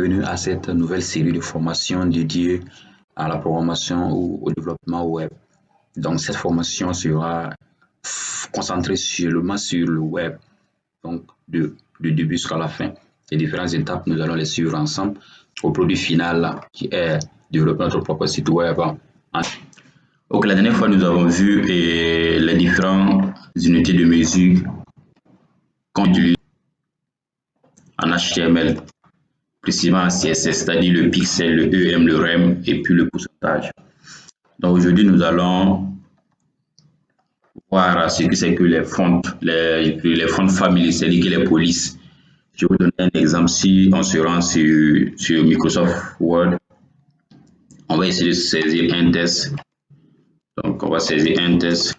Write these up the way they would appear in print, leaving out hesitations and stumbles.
bienvenue à cette nouvelle série de formations dédiée à la programmation ou au développement web. Donc, cette formation sera concentrée seulement sur le web, donc du début jusqu'à la fin. Les différentes étapes, nous allons les suivre ensemble au produit final qui est développer notre propre site web. Ok, la dernière fois, nous avons vu les différentes unités de mesure qu'on utilise en HTML, précisément en CSS, c'est-à-dire le pixel, le EM, le rem et puis le pourcentage. Donc aujourd'hui, nous allons voir ce que c'est que les fontes family, c'est-à-dire que les polices. Je vais vous donner un exemple. Si on se rend sur Microsoft Word, on va essayer de saisir un test. Donc on va saisir un test.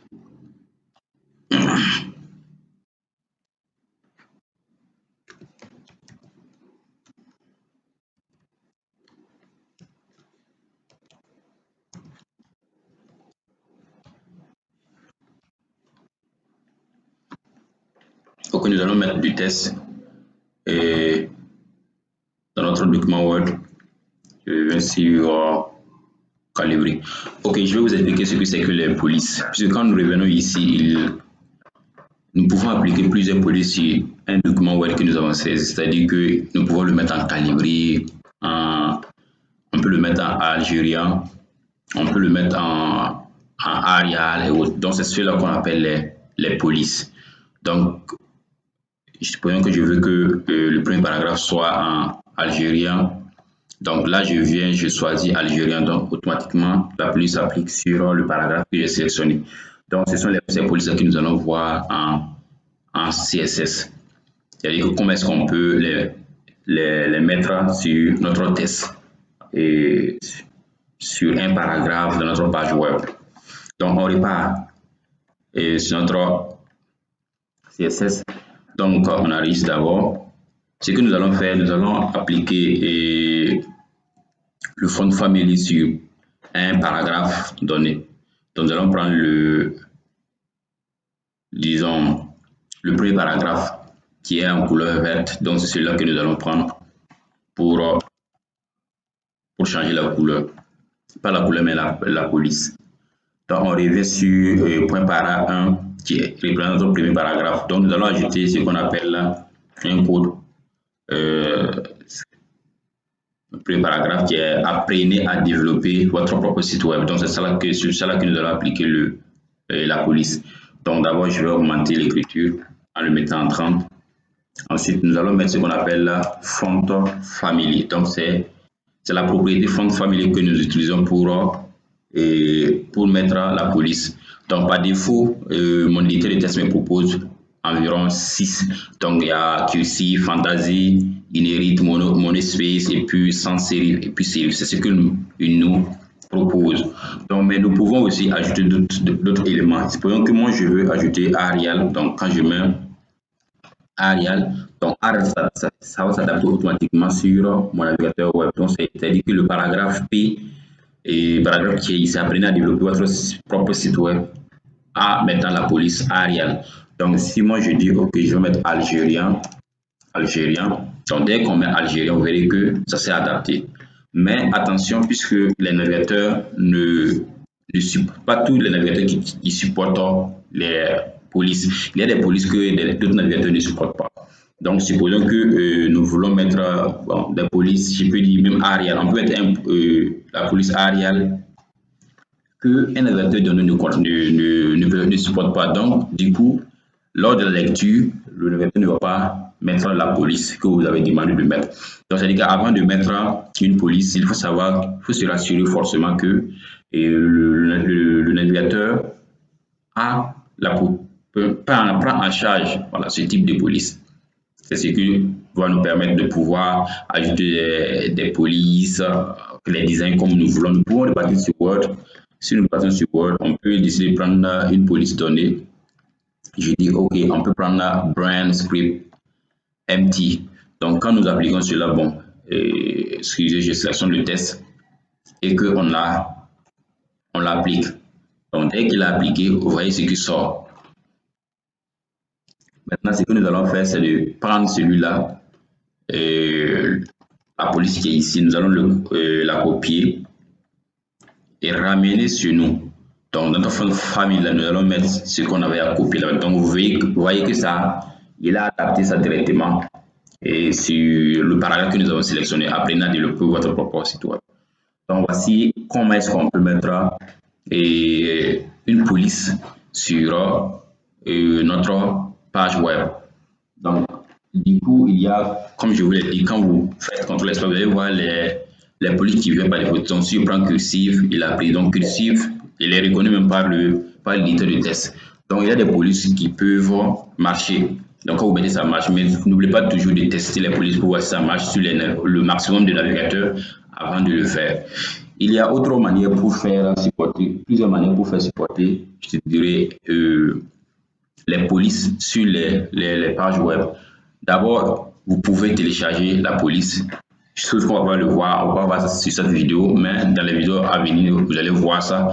Donc nous allons mettre du test et dans notre document Word. Je vais sur Calibri. Ok, je vais vous expliquer ce que c'est que les polices. Puisque quand nous revenons ici, nous pouvons appliquer plusieurs polices sur un document Word que nous avons saisi. C'est-à-dire que nous pouvons le mettre en Calibri, on peut le mettre en algérien, on peut le mettre en Arial et autres. Donc c'est cela qu'on appelle les polices. Donc, supposons que je veux que le premier paragraphe soit en algérien. Donc là, je choisis algérien. Donc automatiquement, la police s'applique sur le paragraphe que j'ai sélectionné. Donc ce sont ces polices que nous allons voir en CSS. C'est-à-dire comment est-ce qu'on peut les mettre sur notre test et sur un paragraphe de notre page web. Donc on repart sur notre CSS. Donc on enregistre d'abord. Ce que nous allons faire, nous allons appliquer le font family sur un paragraphe donné. Donc nous allons prendre disons, le premier paragraphe qui est en couleur verte. Donc c'est celui-là que nous allons prendre pour changer la couleur. Pas la couleur, mais la police. Donc on revient sur point para 1 qui représente notre premier paragraphe. Donc nous allons ajouter ce qu'on appelle un code. Le premier paragraphe qui est apprenez à développer votre propre site web. Donc c'est cela que nous allons appliquer la police. Donc d'abord je vais augmenter l'écriture en le mettant en 30. Ensuite nous allons mettre ce qu'on appelle la font family. Donc c'est la propriété font family que nous utilisons pour mettre la police. Donc par défaut, mon éditeur de test me propose environ 6. Donc il y a QC, Fantasy, Inherit, Monospace et puis sans série et puis série. C'est ce que nous propose. Donc mais nous pouvons aussi ajouter d'autres éléments. Supposons que moi je veux ajouter Arial. Donc quand je mets Arial, donc Arial ça va s'adapter automatiquement sur mon navigateur web. Donc c'est-à-dire que le paragraphe P et paragraphe qui est ici, apprenez à développer votre propre site web à mettre la police Arial. Donc si moi je dis ok, je vais mettre algérien, donc dès qu'on met algérien, vous verrez que ça s'est adapté. Mais attention, puisque les navigateurs ne supportent pas, tous les navigateurs qui supportent les polices. Il y a des polices que d'autres navigateurs ne supportent pas. Donc supposons que nous voulons mettre des polices, je peux dire même Arial. On peut mettre la police Arial qu'un navigateur donné ne supporte pas. Donc du coup, lors de la lecture, le navigateur ne va pas mettre la police que vous avez demandé de mettre. Donc, c'est-à-dire qu'avant de mettre une police, il faut se rassurer forcément que le navigateur prend en charge ce type de police. C'est ce qui va nous permettre de pouvoir ajouter des polices, les designs comme nous voulons. Nous pouvons repartir sur Word. Si nous partons sur Word, on peut décider de prendre une police donnée. Je dis OK, on peut prendre brand script empty. Donc quand nous appliquons cela, bon, excusez, je sélectionne le test et que on l'applique. Donc dès qu'il est appliqué, vous voyez ce qui sort. Maintenant, ce que nous allons faire, c'est de prendre celui-là, la police qui est ici, nous allons la copier et ramener sur nous. Donc, dans notre fond famille, là, nous allons mettre ce qu'on avait à copier là. Donc, vous voyez que ça, il a adapté ça directement et sur le paragraphe que nous avons sélectionné. Apprenez à développer votre propre site web. Donc, voici comment est-ce qu'on peut mettre une police sur notre page web. Donc, du coup, il y a, comme je vous l'ai dit, quand vous faites CTRL espace, vous allez voir les polices qui viennent par défaut. Donc, si je prends cursive, il a pris donc cursive, il est reconnu même par l'éditeur de test. Donc, il y a des polices qui peuvent marcher. Donc, quand vous mettez ça marche, mais n'oubliez pas toujours de tester les polices pour voir si ça marche sur le maximum de navigateurs avant de le faire. Il y a autre manière pour faire supporter, plusieurs manières pour faire supporter, je dirais, les polices sur les pages web. D'abord, vous pouvez télécharger la police. Chose qu'on va le voir, on va voir ça sur cette vidéo, mais dans les vidéos à venir, vous allez voir ça.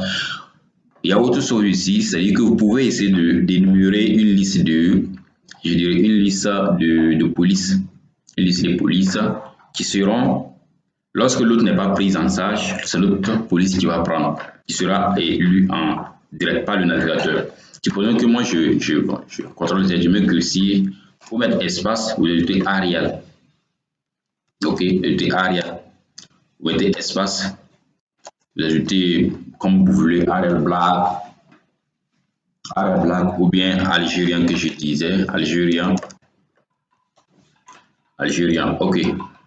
Il y a autre chose ici, c'est-à-dire que vous pouvez essayer d'énumérer une liste de, je dirais, une liste de police, une liste de police qui seront, lorsque l'autre n'est pas prise en charge, c'est l'autre police qui va prendre, qui sera élue en direct par le navigateur. Supposons que moi je contrôle les éléments que si pour mettre espace, vous ajoutez Arial. Ok, vous ajoutez Arial. Vous mettez espace, vous ajoutez comme vous voulez Arial Black ou bien Algérien que je disais, Algérien. Ok.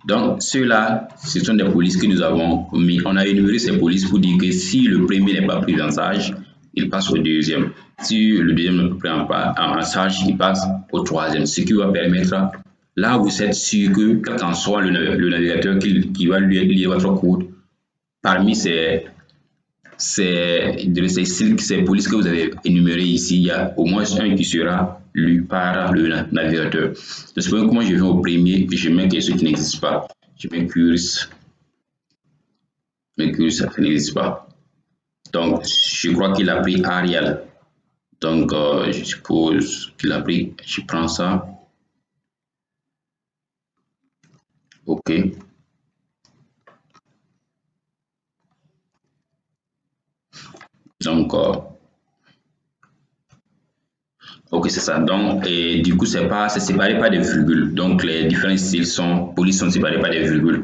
Donc, ceux-là, ce sont des polices que nous avons mis. On a énuméré ces polices pour dire que si le premier n'est pas pris en charge, il passe au deuxième. Si le deuxième n'est pas pris en charge, il passe au troisième. Ce qui va permettre, là, vous êtes sûr que, quel qu'en soit le navigateur qui va lire votre code, parmi ces polices que vous avez énumérées ici, il y a au moins un qui sera lu par le navigateur. Donc, que moi je viens au premier et je mets quelque chose qui n'existe pas. Je mets curse, mais curse, ça n'existe pas. Donc, je crois qu'il a pris Arial. Donc, je suppose qu'il a pris, je prends ça. OK. Donc, ok, c'est ça. Donc, et du coup, c'est séparé par des virgules. Donc, les différents styles polices sont séparés par des virgules.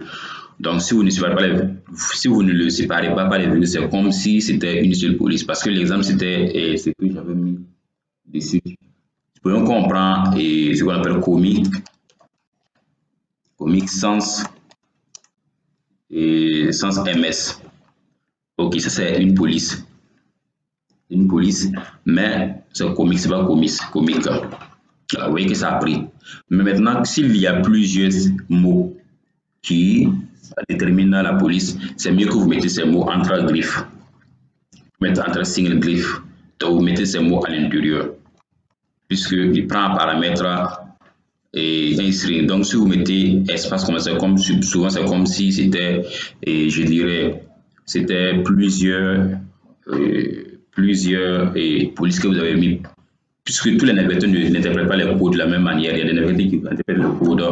Donc, si vous ne le séparez pas par les virgules, c'est comme si c'était une seule police. Parce que l'exemple, c'était ce que j'avais mis dessus. Supposons qu'on prend ce qu'on appelle comic sans MS. Ok, ça c'est une police. Une police, mais c'est comique, c'est pas comique. Vous voyez que ça a pris. Mais maintenant, s'il y a plusieurs mots qui déterminent la police, c'est mieux que vous mettez ces mots entre griffes. Mettez entre single griffes. Donc, vous mettez ces mots à l'intérieur. Puisqu'il prend un paramètre et un string. Donc, si vous mettez espace comme ça, souvent c'est comme si c'était, je dirais, c'était plusieurs polices que vous avez mis, puisque tous les navigateurs n'interprètent pas les codes de la même manière. Il y a des navigateurs qui interprètent le code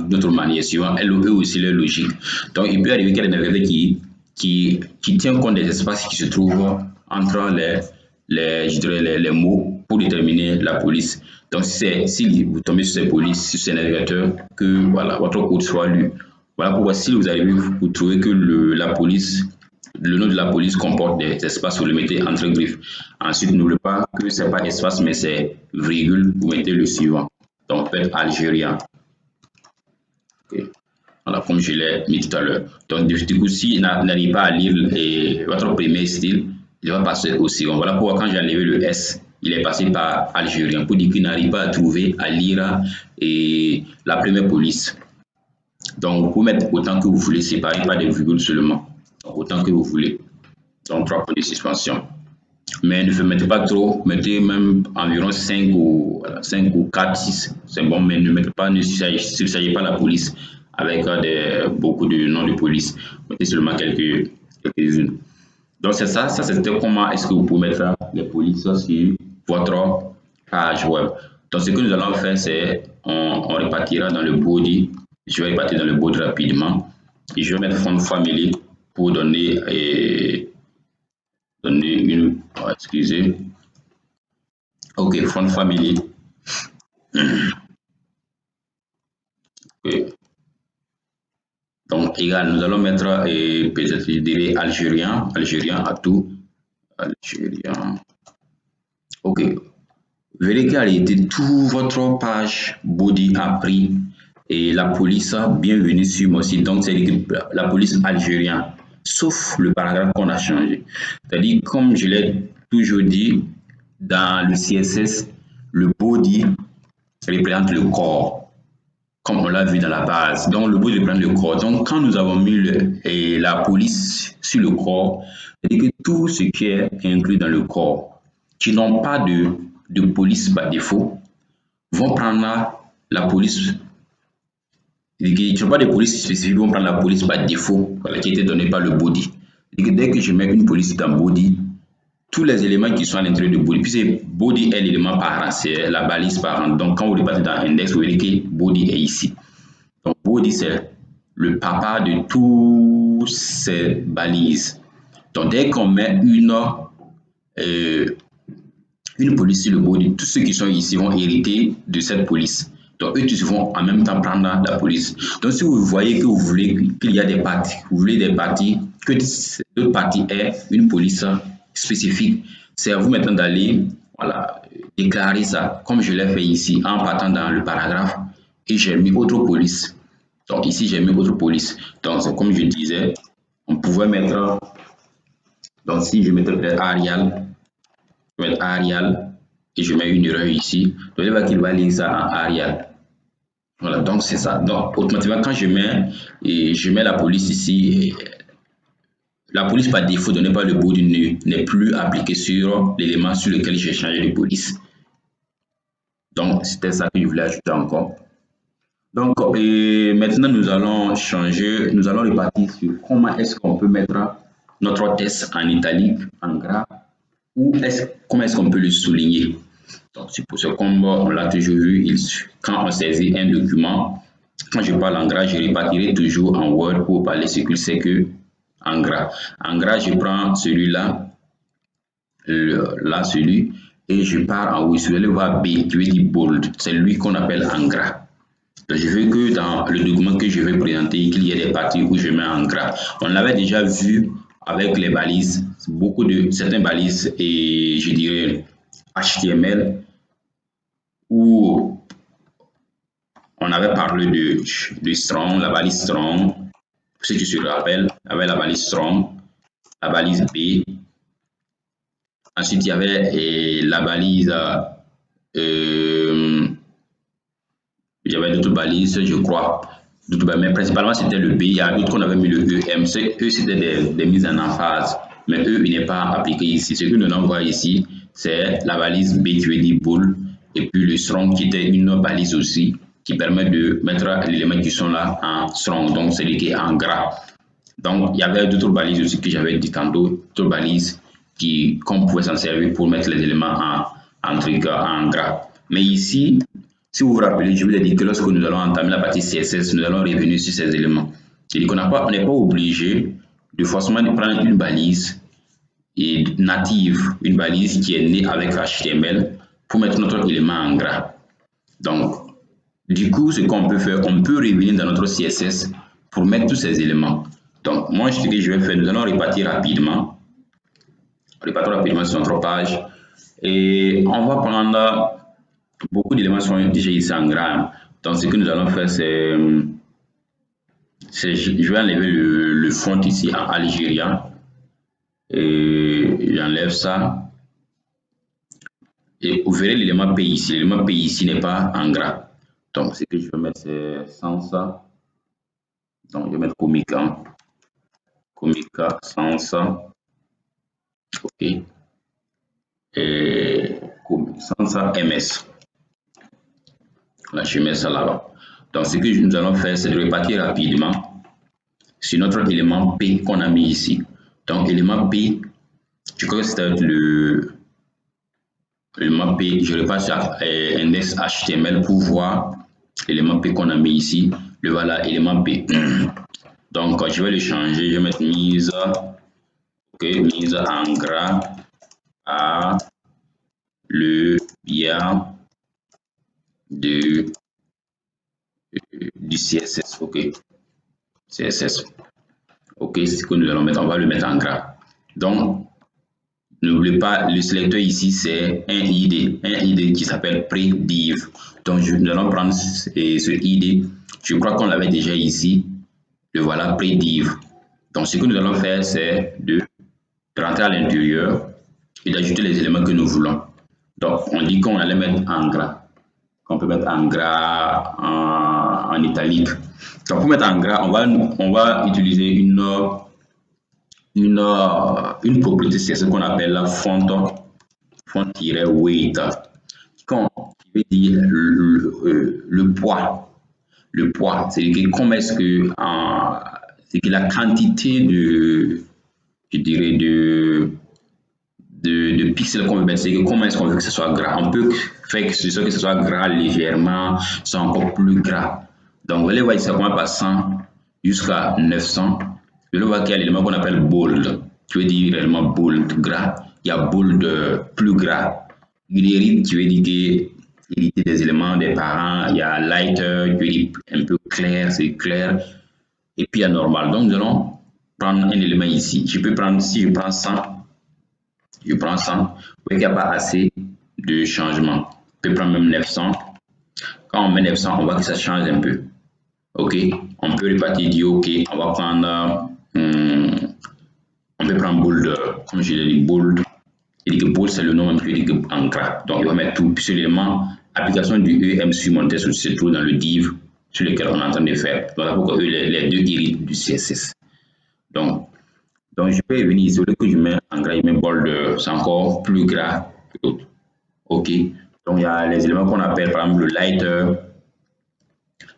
d'autre manière, suivant eux aussi leur logique. Donc, il peut arriver qu'il y ait des navigateurs qui tiennent compte des espaces qui se trouvent entre les mots pour déterminer la police. Donc, si vous tombez sur ces polices, sur ces navigateurs, que voilà, votre code soit lu. Voilà pourquoi si vous arrivez, vous trouvez que le nom de la police comporte des espaces, vous le mettez entre griffes. Ensuite, n'oubliez pas que ce n'est pas espace, mais c'est virgule, vous mettez le suivant. Donc, faites Algérien. Okay. Voilà, comme je l'ai mis tout à l'heure. Donc, du coup, s'il n'arrive pas à lire votre premier style, il va passer au second. Voilà pourquoi quand j'ai enlevé le S, il est passé par Algérien, pour dire qu'il n'arrive pas à trouver, à lire la première police. Donc, vous pouvez mettre autant que vous voulez, séparer par des virgules seulement. Autant que vous voulez. Donc, 3 points de suspension. Mais ne mettez pas trop, mettez même environ 5 ou 4, 6. C'est bon, mais ne mettez pas, ne surchargez pas la police avec beaucoup de noms de police. Mettez seulement quelques-unes. Donc, c'est ça c'était comment est-ce que vous pouvez mettre les polices sur votre page web. Donc, ce que nous allons faire, c'est on répartira dans le body Je vais répartir dans le body rapidement. Et je vais mettre font family pour donner, une. Oh, excusez. Ok, font family. Okay. Donc, égal, nous allons mettre, peut-être, je dirais, algérien à tout. Algérien. Ok. Vérifiez en réalité toute votre page body a pris et la police, bienvenue sur mon site. Donc, c'est la police algérienne, sauf le paragraphe qu'on a changé. C'est-à-dire, comme je l'ai toujours dit, dans le CSS, le body représente le corps, comme on l'a vu dans la base. Donc, le body représente le corps. Donc, quand nous avons mis la police sur le corps, c'est-à-dire que tout ce qui est inclus dans le corps, qui n'ont pas de police par défaut, vont prendre la police. Qui n'ont pas de police spécifique, vont prendre la police par défaut, qui a été donnée par le body. Dès que je mets une police dans body, tous les éléments qui sont à l'intérieur du body, puisque body est l'élément parent, c'est la balise parent. Donc, quand vous repartez dans index, vous verrez que body est ici. Donc, body, c'est le papa de toutes ces balises. Donc, dès qu'on met une police sur le body, tous ceux qui sont ici vont hériter de cette police. Donc, eux tous vont en même temps prendre la police. Donc, si vous voyez que vous voulez qu'il y a des parties, vous voulez des parties, que cette partie ait une police spécifique, c'est à vous maintenant d'aller, voilà, déclarer ça, comme je l'ai fait ici, en partant dans le paragraphe, et j'ai mis autre police. Donc, ici, j'ai mis autre police. Donc, c'est comme je disais, on pouvait mettre, donc si je mettais Arial, je vais mettre Arial et je mets une erreur ici. Donc, il va qu'il va lire ça en Arial. Voilà, donc c'est ça. Donc, automatiquement, quand je mets la police ici, la police par défaut donnée par le body n'est plus appliquée sur l'élément sur lequel j'ai changé de police. Donc, c'était ça que je voulais ajouter encore. Donc, maintenant, nous allons répartir sur comment est-ce qu'on peut mettre notre test en italique, en gras, ou comment est-ce qu'on peut le souligner. Donc, c'est pour ce combo, on l'a toujours vu, quand on saisit un document, quand je parle en gras, je répartirai toujours en Word pour parler ce que c'est que en gras. En gras, je prends celui-là, celui, et je pars en haut. Vous allez voir B, qui veut dire bold. C'est lui qu'on appelle en gras. Donc, je veux que dans le document que je vais présenter, qu'il y ait des parties où je mets en gras. On l'avait déjà vu avec les balises, certaines balises et je dirais HTML, où on avait parlé de strong, la balise strong, pour ceux qui se rappellent, avec la balise strong, la balise B. Ensuite, il y avait la balise, il y avait d'autres balises, je crois, mais principalement c'était le B. Il y a d'autres qu'on avait mis le EM. Eux, c'était des mises en emphase, mais eux, il n'est pas appliqué ici. Ce que nous allons voir ici, c'est la balise B qui veut dire boule, et puis le strong qui était une balise aussi, qui permet de mettre les éléments qui sont là en strong, donc c'est qui est en gras. Donc, il y avait d'autres balises aussi que j'avais dit tantôt, d'autres balises qu'on pouvait s'en servir pour mettre les éléments en gras. Mais ici, si vous vous rappelez, je vous ai dit que lorsque nous allons entamer la partie CSS, nous allons revenir sur ces éléments. C'est-à-dire qu'on n'est pas obligé de forcément prendre une balise native, une balise qui est née avec HTML pour mettre notre élément en gras. Donc, du coup, ce qu'on peut faire, on peut revenir dans notre CSS pour mettre tous ces éléments. Donc, moi, ce que je vais faire, nous allons répartir rapidement. Répartir rapidement sur notre page. Et on va prendre beaucoup d'éléments sont déjà ici en gras. Donc, ce que nous allons faire, c'est je vais enlever le font ici en algérien. Et j'enlève ça. Et vous verrez l'élément P ici. L'élément P ici n'est pas en gras. Donc, ce que je vais mettre, c'est sans ça. Donc, je vais mettre Comica. Comica sans ça. OK. Et sans ça, MS. Là, je mets ça là-bas. Donc, ce que nous allons faire, c'est de répartir rapidement sur notre élément P qu'on a mis ici. Donc, élément P, je crois que c'est l'élément P, je repasse sur index HTML pour voir l'élément P qu'on a mis ici. le voilà, élément P. Donc, je vais le changer, je vais mettre mise, mise en gras à le bien du CSS, CSS. C'est ce que nous allons mettre, on va le mettre en gras. Donc, n'oubliez pas, le sélecteur ici, c'est un ID qui s'appelle prediv. Donc, nous allons prendre ce ID. Je crois qu'on l'avait déjà ici. Le voilà, prediv. Donc, ce que nous allons faire, c'est de rentrer à l'intérieur et d'ajouter les éléments que nous voulons. Donc, on dit qu'on allait mettre en gras. Qu'on peut mettre en gras, en italique. Donc, pour mettre en gras, on va utiliser une propriété, c'est ce qu'on appelle la font-weight, qui veut dire le poids. Le poids, c'est-à-dire comment est-ce que, c'est que la quantité de, je dirais, de pixels qu'on veut mettre, c'est que comment est-ce qu'on veut que ce soit gras. On peut faire que ce soit gras légèrement, c'est encore plus gras. Donc, vous allez voir, ça commence par 100 jusqu'à 900. Vous allez voir qu'il y a l'élément qu'on appelle bold, qui veut dire réellement bold, gras. Il y a bold plus gras. Gris, qui veut dire hériter des éléments des parents. Il y a lighter, qui veut dire un peu clair, c'est clair. Et puis il y a normal. Donc, nous allons prendre un élément ici. Je peux prendre, si je prends 100, je prends 100, vous voyez qu'il n'y a pas assez de changement. Je peux prendre même 900. Quand on met 900, on voit que ça change un peu. OK, on peut repartir, dire OK, on va prendre, on peut prendre bold, comme je l'ai dit, bold. Il dit que bold, c'est le nom même que dit en gras. Donc, il va mettre tout. Puis, l'élément, application du EM sur mon test se trouve dans le div sur lequel on est en train de faire. Donc, là, pourquoi les deux héritent du CSS. Donc, je peux venir ici, au lieu que je mets en gras, je mets bold, c'est encore plus gras que l'autre. OK. Donc, il y a les éléments qu'on appelle, par exemple, le lighter.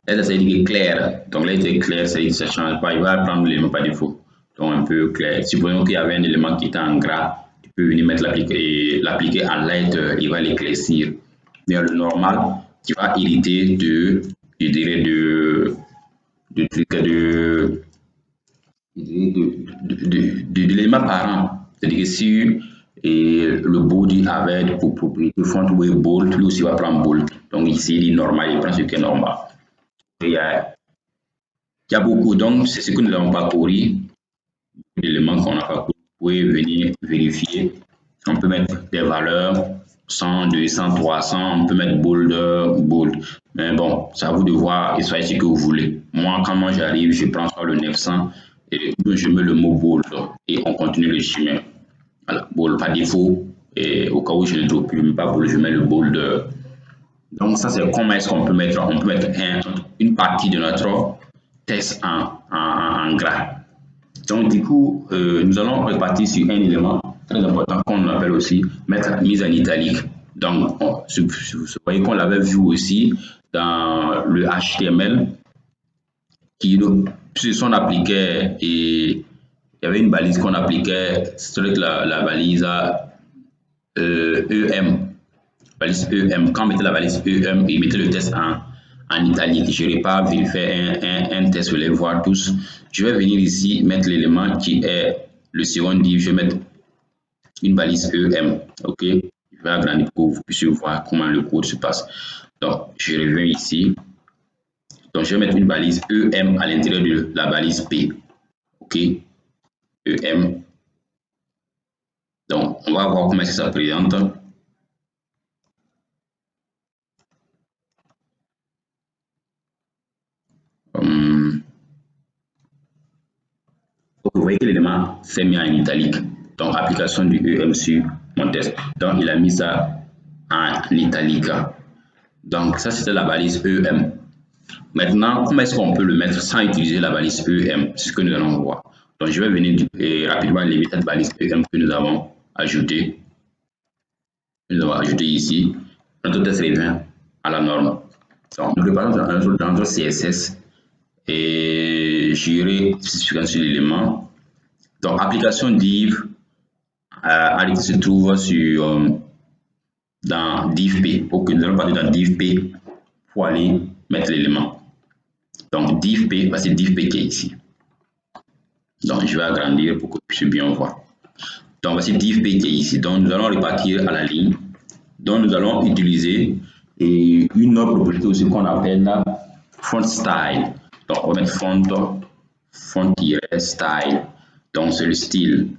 Là, ça veut dire clair. Donc, là, c'est clair, ça veut dire que ça ne change pas. Il va prendre l'élément par défaut. Donc, un peu clair. Supposons qu'il y avait un élément qui était en gras, tu peux venir mettre l'appliquer en lighter, il va l'éclaircir. Mais le normal, qui va hériter de, je dirais, de l'élément parent. C'est-à-dire que si le body avait pour propriété font ou bold, lui aussi va prendre bold. Donc ici, il est normal, il prend ce qui est normal. Il y a beaucoup, donc c'est ce que nous avons parcouru, d'éléments qu'on a parcouru. Vous pouvez venir vérifier. On peut mettre des valeurs 100, 200, 300, on peut mettre bold. Mais bon, c'est à vous de voir et soyez ce que vous voulez. Moi, quand moi j'arrive, je prends sur le 900 et je mets le mot bold et on continue le chemin. Voilà, bold par défaut. Et au cas où je ne trouve plus, pas bold, je mets le bold. Donc, ça, c'est comment est-ce qu'on peut mettre, une partie de notre test en gras. Donc, du coup, nous allons repartir sur un élément très important qu'on appelle aussi mettre mise en italique. Donc, vous voyez qu'on l'avait vu aussi dans le HTML qui son appliquait et il y avait une balise qu'on appliquait, c'était la balise EM. Balise EM. Quand on mettait la balise EM, il mettait le test en italique. Je n'aurai pas vérifié un test, vous allez voir tous. Je vais venir ici mettre l'élément qui est le second div. Je vais mettre une balise EM. OK. Je vais agrandir pour que vous puissiez voir comment le code se passe. Donc, je reviens ici. Donc, je vais mettre une balise EM à l'intérieur de la balise P. OK. EM. Donc, on va voir comment ça se présente. Vous voyez que l'élément s'est mis en italique. Donc, application du EM sur mon test. Donc, il a mis ça en italique. Donc, ça, c'était la balise EM. Maintenant, comment est-ce qu'on peut le mettre sans utiliser la balise EM? C'est ce que nous allons voir. Donc, je vais venir rapidement lever cette balise EM que nous avons ajoutée. Nous avons ajouté ici. Notre test revient à la norme. Donc, nous préparons dans notre CSS et j'irai spécifiquement sur l'élément. Donc, application div se trouve sur dans div p. Ok, nous allons partir dans div p pour aller mettre l'élément. Donc div P, c'est div P qui est ici. Donc je vais agrandir pour que vous puissiez bien voir. Donc voici div P qui est ici. Donc nous allons repartir à la ligne. Donc nous allons utiliser une autre propriété aussi qu'on appelle la font style. Donc on va mettre font-style. Donc c'est le style.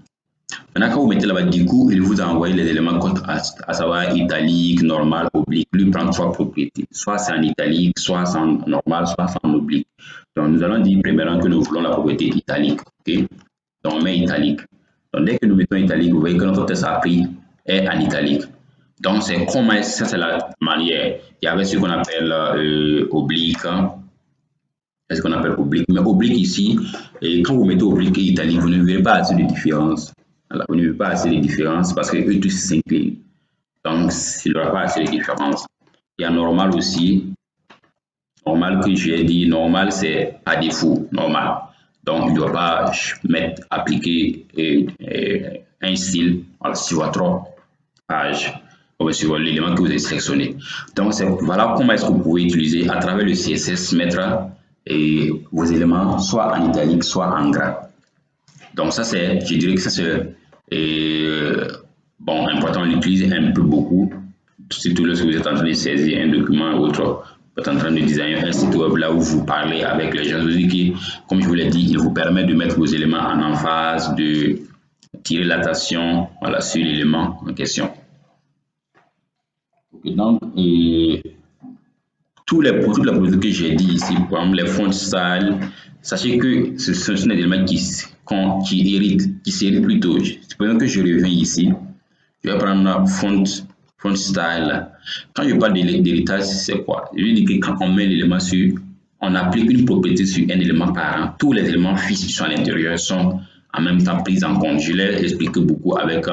Maintenant, quand vous mettez là-bas, du coup, il vous envoie les éléments à savoir italique, normal, oblique. Lui prend trois propriétés. Soit c'est en italique, soit c'est en normal, soit c'est en oblique. Donc, nous allons dire premièrement que nous voulons la propriété italique. Okay? Donc, on met italique. Donc, dès que nous mettons italique, vous voyez que notre test appris est en italique. Donc, c'est comment ça, c'est la manière. Il y avait ce qu'on appelle oblique. C'est ce qu'on appelle oblique. Mais oblique ici, et quand vous mettez oblique et italique, vous ne verrez pas assez de différence. Voilà, vous ne verrez pas assez de différence parce que eux tous s'inclinent. Donc, il n'y aura pas assez de différence. Il y a normal aussi. Normal que j'ai dit, normal c'est par défaut, normal. Donc, il ne doit pas appliquer un style sur votre page ou sur l'élément que vous avez sélectionné. Donc, voilà comment est-ce que vous pouvez utiliser à travers le CSS, mettre vos éléments soit en italique, soit en gras. Donc, ça, je dirais que ça, c'est bon, important, on l'utilise un peu beaucoup, surtout lorsque vous êtes en train de saisir un document ou autre. Vous êtes en train de designer un site web là où vous parlez avec les gens qui, comme je vous l'ai dit, il vous permet de mettre vos éléments en emphase, de tirer l'attention voilà, sur l'élément en question. Okay, donc, toutes les propriétés que j'ai dit ici, par exemple les font style, sachez que ce sont des éléments qui s'héritent plutôt. Supposons que je reviens ici, je vais prendre font style. Quand je parle d'héritage, c'est quoi? Je veux dire que quand on met l'élément sur, on applique une propriété sur un élément parent, tous les éléments fils qui sont à l'intérieur sont en même temps pris en compte. Je l'ai expliqué beaucoup avec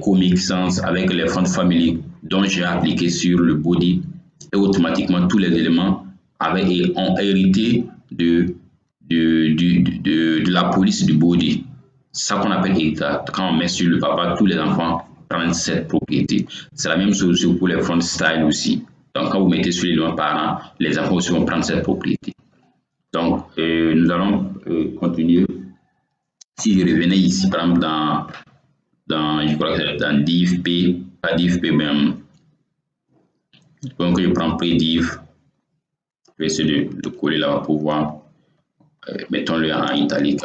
Comic Sans, avec les font family dont j'ai appliqué sur le body et automatiquement tous les éléments ont hérité de la police du body. C'est ça qu'on appelle héritage. Quand on met sur le papa, tous les enfants prennent cette propriété. C'est la même chose pour les front style aussi. Donc, quand vous mettez sur l'élément parent, les enfants aussi vont prendre cette propriété. Donc, nous allons continuer. Si je revenais ici, par exemple, je crois que c'est dans div P, pas div P, même. Donc, je prends pré-div. Je vais essayer de coller là pour voir. Mettons-le en italique.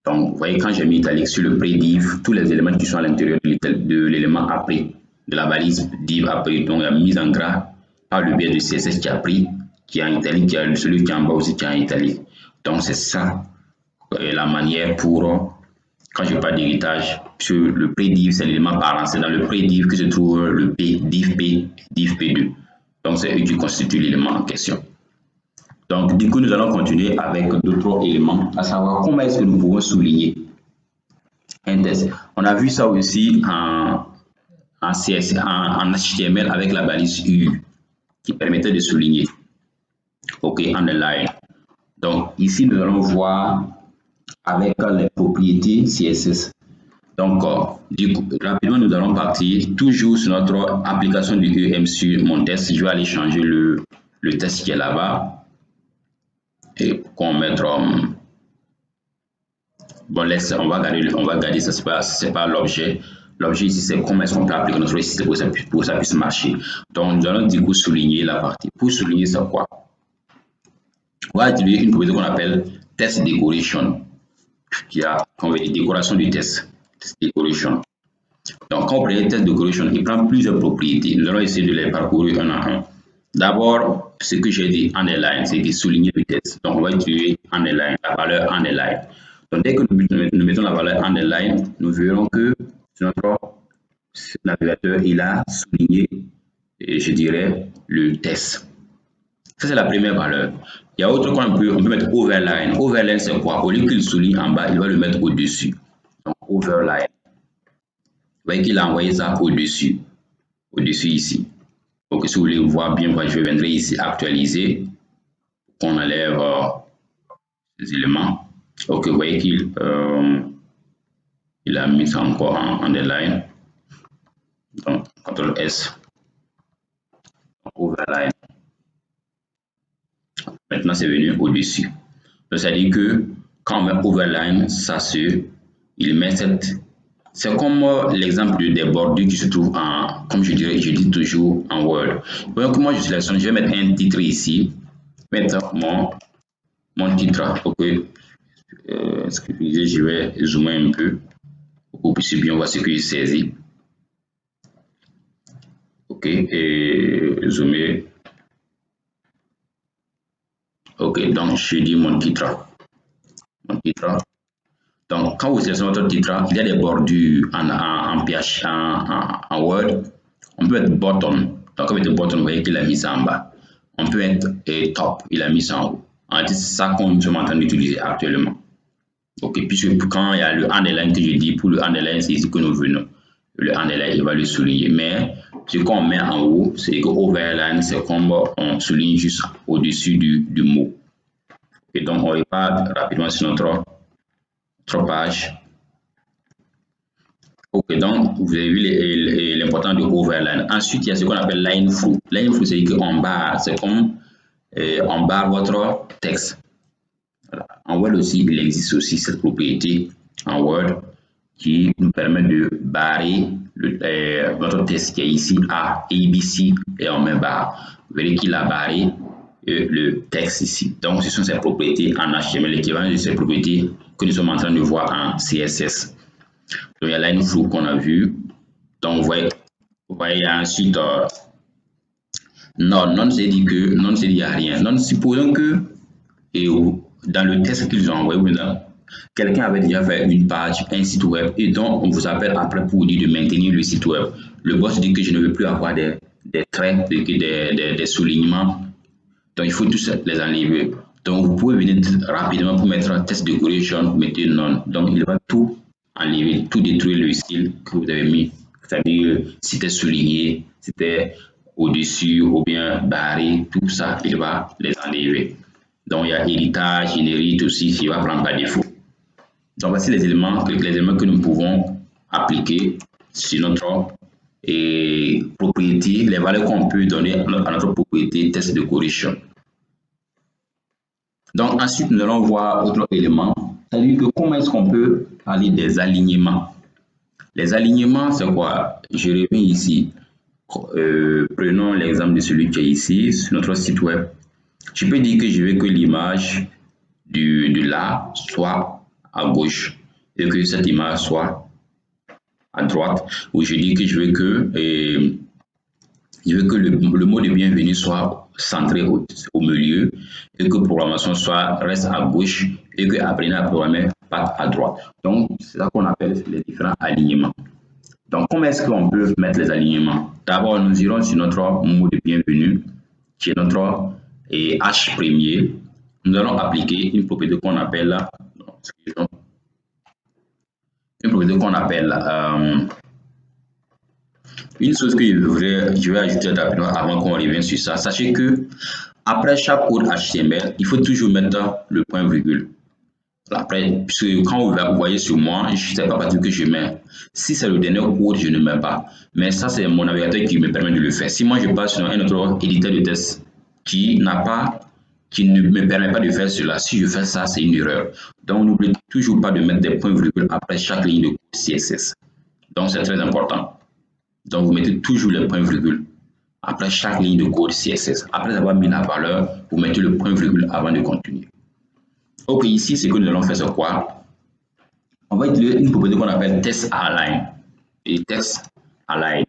Donc, vous voyez, quand j'ai mis italique sur le pré-div, tous les éléments qui sont à l'intérieur de l'élément après, de la balise div après, donc la mise en gras par le biais de CSS qui a pris, qui est en italique, qui a celui qui est en bas aussi qui est en italique. Donc, c'est ça la manière pour, quand je parle d'héritage, sur le pré-div, c'est l'élément parent. C'est dans le pré-div que se trouve le P, div P, div P2. Donc, c'est eux qui constituent l'élément en question. Donc, du coup, nous allons continuer avec d'autres éléments, à savoir comment est-ce que nous pouvons souligner un test. On a vu ça aussi en CSS, en HTML avec la balise U qui permettait de souligner. OK, underline. Donc, ici, nous allons voir avec les propriétés CSS. Donc, du coup, rapidement, nous allons partir toujours sur notre application du EM sur mon test. Je vais aller changer le test qui est là-bas. Et pourquoi on mettre bon, on va garder ça, c'est pas l'objet. L'objet ici, c'est comment est-ce qu'on peut appliquer notre système pour que ça puisse marcher. Donc, nous allons du coup souligner la partie. Pour souligner, c'est quoi? On va utiliser une propriété qu'on appelle test decoration, qui a décoration du test. Test decoration. Donc, quand on prend test decoration, il prend plusieurs propriétés. Nous allons essayer de les parcourir un à un. D'abord, ce que j'ai dit underline, c'est de souligner le test. Donc, on va utiliser underline, la valeur underline. Donc, dès que nous mettons la valeur underline, nous verrons que notre navigateur, il a souligné, je dirais, le test. Ça, c'est la première valeur. Il y a autre qu'on peut mettre overline. Overline, c'est quoi? Au lieu qu'il souligne en bas, il va le mettre au-dessus. Donc, overline. Vous voyez qu'il a envoyé ça au-dessus ici. Donc, si vous voulez voir bien, je viendrai ici actualiser. On enlève les éléments. Ok, vous voyez qu'il a mis ça encore en underline. Donc, CTRL S. overline. Maintenant, c'est venu au-dessus. Donc, ça dit que quand on met overline, il met cette. C'est comme l'exemple des bordures qui se trouvent en, comme je dis toujours en Word. Donc, moi, je sélectionne, je vais mettre un titre ici. Mettre mon titre. Ok. Je vais zoomer un peu pour que vous puissiez bien voir ce que je saisis. Ok. Et zoomer. Ok. Donc, je dis mon titre. Mon titre. Donc, quand vous sélectionnez votre titre, il y a des bordures en PH, en Word. On peut être bottom. Donc, comme il est bottom, vous voyez qu'il a mis ça en bas. On peut être top, il a mis ça en haut. En fait, c'est ça qu'on est en train d'utiliser actuellement. Ok, puisque quand il y a le underline que je dis, pour le underline, c'est ici que nous venons. Le underline, il va le souligner. Mais ce qu'on met en haut, c'est que overline, c'est comme on souligne juste au-dessus du mot. Et donc, on repart rapidement sur notre page. Ok, donc vous avez vu l'importance de overline. Ensuite, il y a ce qu'on appelle line through. Line through, c'est qu'on barre, c'est comme on barre votre texte. Voilà. En Word aussi, il existe aussi cette propriété en Word qui nous permet de barrer notre texte qui est ici A, ABC, et on met barre. Vous verrez qu'il a barré le texte ici. Donc, ce sont ces propriétés en HTML, l'équivalent de ces propriétés que nous sommes en train de voir en CSS. Donc, il y a line through qu'on a vu. Donc, vous voyez ensuite non, c'est dit que non, c'est dit il n'y a rien. Non, supposons que dans le test qu'ils ont envoyé, quelqu'un avait déjà fait une page, un site web, et donc on vous appelle après pour vous dire de maintenir le site web. Le boss dit que je ne veux plus avoir des traits, des soulignements. Donc, il faut tous les enlever. Donc, vous pouvez venir rapidement pour mettre un test decoration, vous mettez non. Donc, il va tout enlever, tout détruire le style que vous avez mis. C'est-à-dire, si c'était souligné, si c'était au-dessus ou bien barré, tout ça, il va les enlever. Donc, il y a héritage, inherit aussi, il va prendre par défaut. Donc, voici les éléments que nous pouvons appliquer sur notre propriété, les valeurs qu'on peut donner à notre propriété test de correction. Donc, ensuite, nous allons voir autre élément, c'est-à-dire que comment est-ce qu'on peut parler des alignements. Les alignements, c'est quoi? Je reviens ici. Prenons l'exemple de celui qui est ici, sur notre site web. Je peux dire que je veux que l'image de là soit à gauche et que cette image soit à droite. Ou je dis que je veux que le mot de bienvenue soit centré au milieu et que programmation reste à gauche et que apprenez à programmer parte à droite. Donc, c'est ça qu'on appelle les différents alignements. Donc, comment est-ce qu'on peut mettre les alignements? D'abord, nous irons sur notre mot de bienvenue, qui est notre H premier. Nous allons appliquer une propriété qu'on appelle, une chose que je vais ajouter rapidement avant qu'on revienne sur ça. Sachez que après chaque code HTML, il faut toujours mettre le point virgule. Après, puisque quand vous voyez sur moi, je ne sais pas partout que je mets. Si c'est le dernier code, je ne mets pas. Mais ça, c'est mon navigateur qui me permet de le faire. Si moi, je passe sur un autre éditeur de test qui ne me permet pas de faire cela, si je fais ça, c'est une erreur. Donc, n'oubliez toujours pas de mettre des points virgules après chaque ligne de code CSS. Donc, c'est très important. Donc, vous mettez toujours les points virgules après chaque ligne de code CSS. Après avoir mis la valeur, vous mettez le point virgule avant de continuer. Ok, ici, ce que nous allons faire, c'est quoi? On va utiliser une propriété qu'on appelle test align. Et test align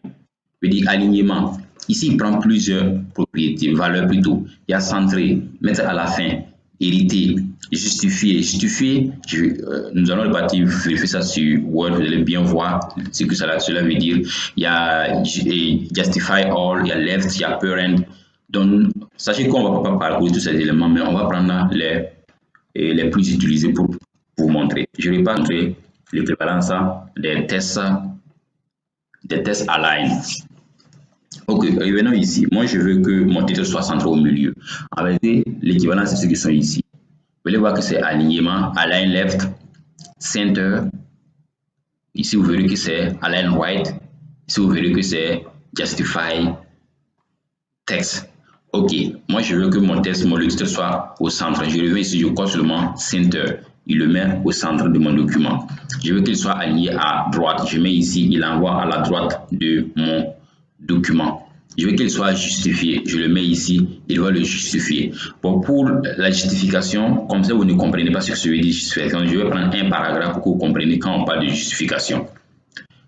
veut dire alignement. Ici, il prend plusieurs propriétés, valeurs plutôt. Il y a centré, mettre à la fin, hériter, justifier. Justifier, nous allons vérifier ça sur Word, vous allez bien voir ce que cela veut dire. Il y a justify all, il y a left, il y a parent. Donc, sachez qu'on ne va pas parcourir tous ces éléments, mais on va prendre les plus utilisés pour vous montrer. Je ne vais pas montrer l'équivalence des tests align. Ok, revenons ici. Moi, je veux que mon titre soit centré au milieu. En réalité, l'équivalence, c'est ceux qui sont ici. Vous allez voir que c'est alignement, align left, center. Ici, vous verrez que c'est align right. Ici, vous verrez que c'est justify texte. Ok, moi je veux que mon texte, mon titre soit au centre. Je reviens ici, je colle seulement Center. Il le met au centre de mon document. Je veux qu'il soit aligné à droite. Je mets ici, il envoie à la droite de mon document. Je veux qu'il soit justifié. Je le mets ici, il va le justifier. Bon, pour la justification, comme ça vous ne comprenez pas ce que ça veut dire justification, je vais prendre un paragraphe pour que vous compreniez quand on parle de justification.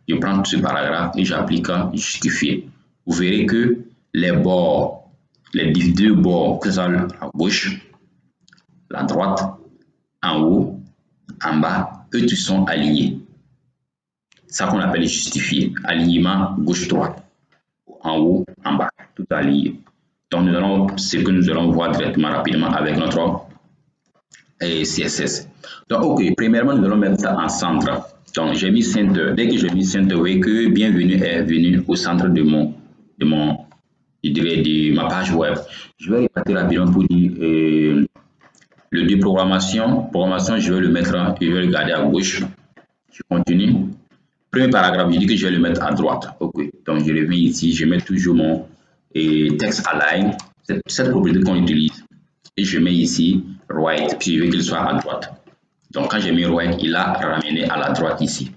Je prends ce paragraphe et j'applique à justifier. Vous verrez que les bords, les deux bords, que ce soit à gauche, la droite, en haut, en bas, eux tous sont alignés. C'est ça qu'on appelle justifier. Alignement gauche-droite. En haut, en bas, tout aligné. Donc, nous allons, ce que nous allons voir directement rapidement avec notre CSS. Donc, ok, premièrement, nous allons mettre ça en centre. Donc, j'ai mis center. Dès que j'ai mis center, vous voyez que bienvenue est venu au centre de ma page web. Je vais répéter rapidement pour dire le de programmation. Programmation, je vais le mettre, je vais le garder à gauche. Je continue. Premier paragraphe, je dis que je vais le mettre à droite. Ok, donc je reviens ici, je mets toujours mon text align, cette propriété qu'on utilise. Et je mets ici right, puis je veux qu'il soit à droite. Donc quand j'ai mis right, il a ramené à la droite ici.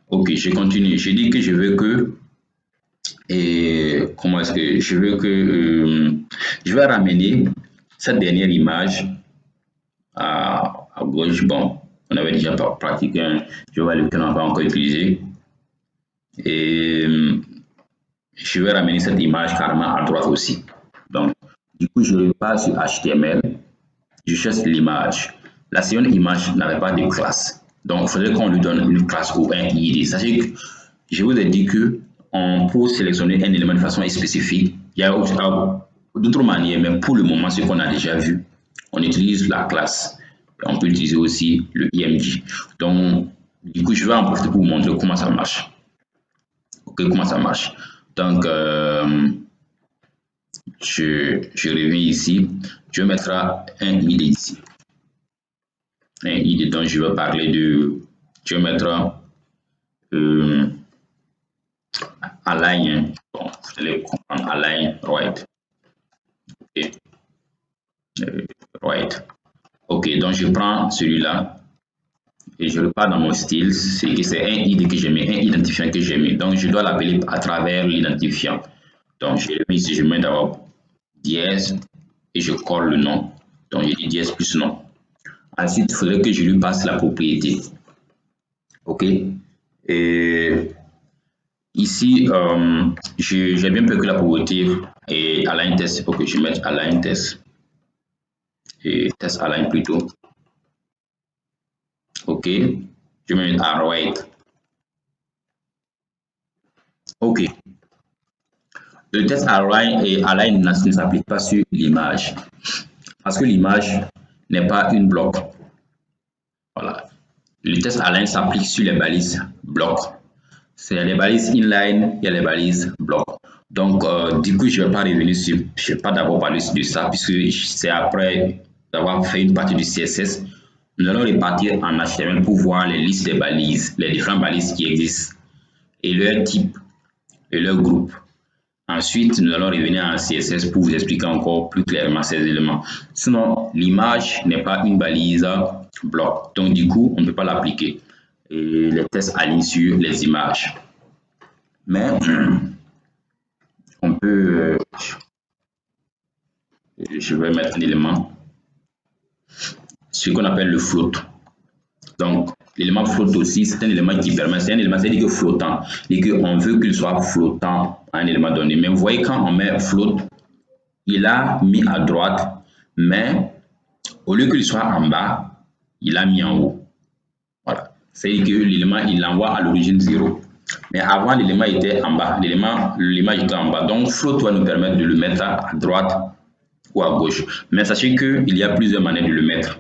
Ok, je continue. Je dis que je veux que comment est-ce que je veux que je vais ramener cette dernière image à gauche. Bon, on avait déjà pratiqué un, je vois lequel on va encore utiliser. Et je vais ramener cette image carrément à droite aussi. Donc, du coup, je repars sur HTML, je cherche l'image. La seconde image n'avait pas de classe. Donc, il faudrait qu'on lui donne une classe ou un ID. Sachez que je vous ai dit que pour sélectionner un élément de façon spécifique, il y a d'autres manières, mais pour le moment, ce qu'on a déjà vu, on utilise la classe. On peut utiliser aussi le IMG. Donc, du coup, je vais en profiter pour vous montrer comment ça marche. Ok, comment ça marche. Donc, je reviens ici. Je vais mettre un ID ici. Un ID dont je vais parler de. Je vais mettre align. Bon, vous allez comprendre. Align right. Ok. Right. Ok, donc je prends celui-là et je repars dans mon style. C'est un ID que j'ai mis, un identifiant que j'ai mis. Donc, je dois l'appeler à travers l'identifiant. Donc, je le mets ici, je mets d'abord dièse et je colle le nom. Donc, je dis dièse plus nom. Ensuite, il faudrait que je lui passe la propriété. OK. Et ici, j'ai bien peur que la propriété est align test. Il faut que je mette align test. Et test align plutôt. OK. Je mets un right. OK. Le test align ne s'applique pas sur l'image. Parce que l'image n'est pas une bloc. Voilà. Le test align s'applique sur les balises bloc. C'est les balises inline, il y a les balises bloc. Donc, du coup, je ne vais pas revenir sur, je ne vais pas d'abord parler de ça, puisque c'est après d'avoir fait une partie du CSS. Nous allons repartir en HTML pour voir les listes des balises, les différentes balises qui existent, et leur type, et leur groupe. Ensuite, nous allons revenir en CSS pour vous expliquer encore plus clairement ces éléments. Sinon, l'image n'est pas une balise bloc. Donc, du coup, on ne peut pas l'appliquer. Et les tests alignent sur les images. Mais, on peut... je vais mettre un élément. Ce qu'on appelle le float. Donc, l'élément float aussi, c'est un élément qui permet, c'est un élément, c'est-à-dire que flottant. Et qu'on veut qu'il soit flottant à un élément donné. Mais vous voyez, quand on met float, il a mis à droite, mais au lieu qu'il soit en bas, il a mis en haut. Voilà. C'est-à-dire que l'élément, il l'envoie à l'origine 0. Mais avant, l'élément était en bas. L'image était en bas. Donc, float va nous permettre de le mettre à droite ou à gauche. Mais sachez qu'il y a plusieurs manières de le mettre.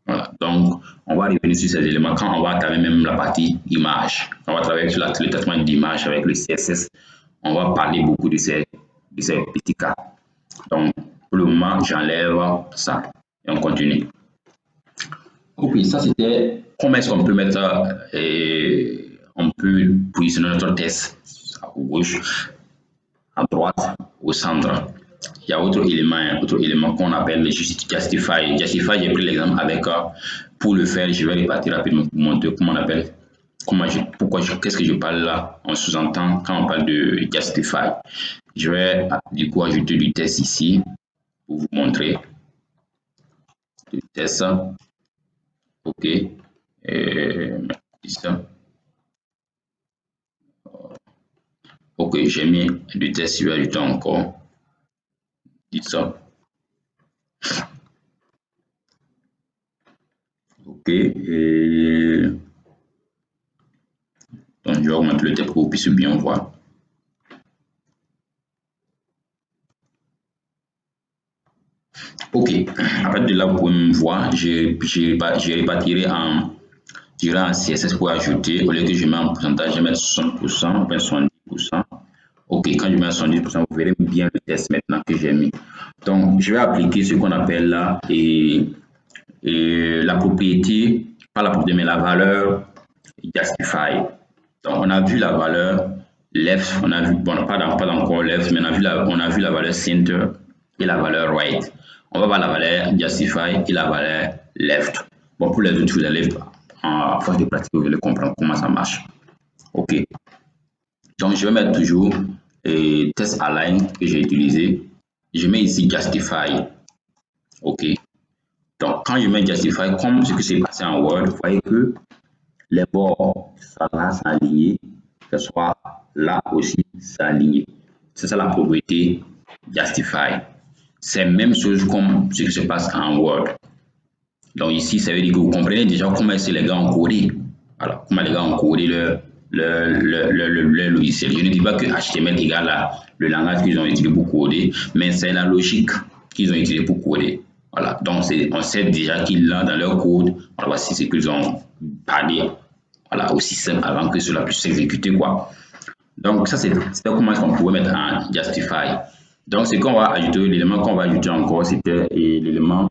Voilà. Donc, on va revenir sur ces éléments quand on va travailler même la partie image. On va travailler sur le traitement d'image avec le CSS. On va parler beaucoup de ces petits cas. Donc, pour le moment, j'enlève ça et on continue. Ok, ça c'était comment est-ce qu'on peut mettre on peut positionner notre test à gauche. à droite au centre. Il y a autre élément qu'on appelle le Justify. Justify, j'ai pris l'exemple avec, pour le faire, je vais répartir rapidement pour montrer comment on appelle, qu'est-ce que je parle là, on sous-entend quand on parle de Justify. Je vais du coup ajouter du test ici pour vous montrer. Du test, ok. Ça. Ok, j'ai mis du test, je vais ajouter encore. Dis ça. Ok. Donc, je vais augmenter le texte pour que vous puissiez bien voir. Ok. À partir de là, vous pouvez me voir. J'ai répartiré en CSS pour ajouter. Au lieu que je mets en pourcentage, je vais mettre 60%, enfin 70%. Ok, quand je mets à 70%, vous verrez bien le test maintenant que j'ai mis. Donc, je vais appliquer ce qu'on appelle là et la propriété, pas la propriété, mais la valeur Justify. Donc, on a vu la valeur left, on a vu, bon, pas encore left, mais on a vu la valeur center et la valeur right. On va voir la valeur Justify et la valeur left. Bon, pour les autres, vous allez, en force de pratique, vous allez comprendre comment ça marche. OK. Donc, je vais mettre toujours test align que j'ai utilisé. Je mets ici Justify. OK. Donc, quand je mets Justify, comme ce qui s'est passé en Word, vous voyez que les bords sont alignés, que ce soit là aussi s'aligner. C'est ça la propriété Justify. C'est la même chose comme ce qui se passe en Word. Donc ici, ça veut dire que vous comprenez déjà comment les gars ont codé. Voilà, comment les gars ont codé le logiciel. Je ne dis pas que HTML égale le langage qu'ils ont utilisé pour coder, mais c'est la logique qu'ils ont utilisé pour coder. Voilà, donc on sait déjà qu'ils ont dans leur code, voilà, voici ce qu'ils ont parlé, voilà, au système avant que cela puisse s'exécuter, quoi. Donc ça, c'était comment est-ce qu'on pouvait mettre en Justify. Donc ce qu'on va ajouter, l'élément qu'on va ajouter encore, c'était l'élément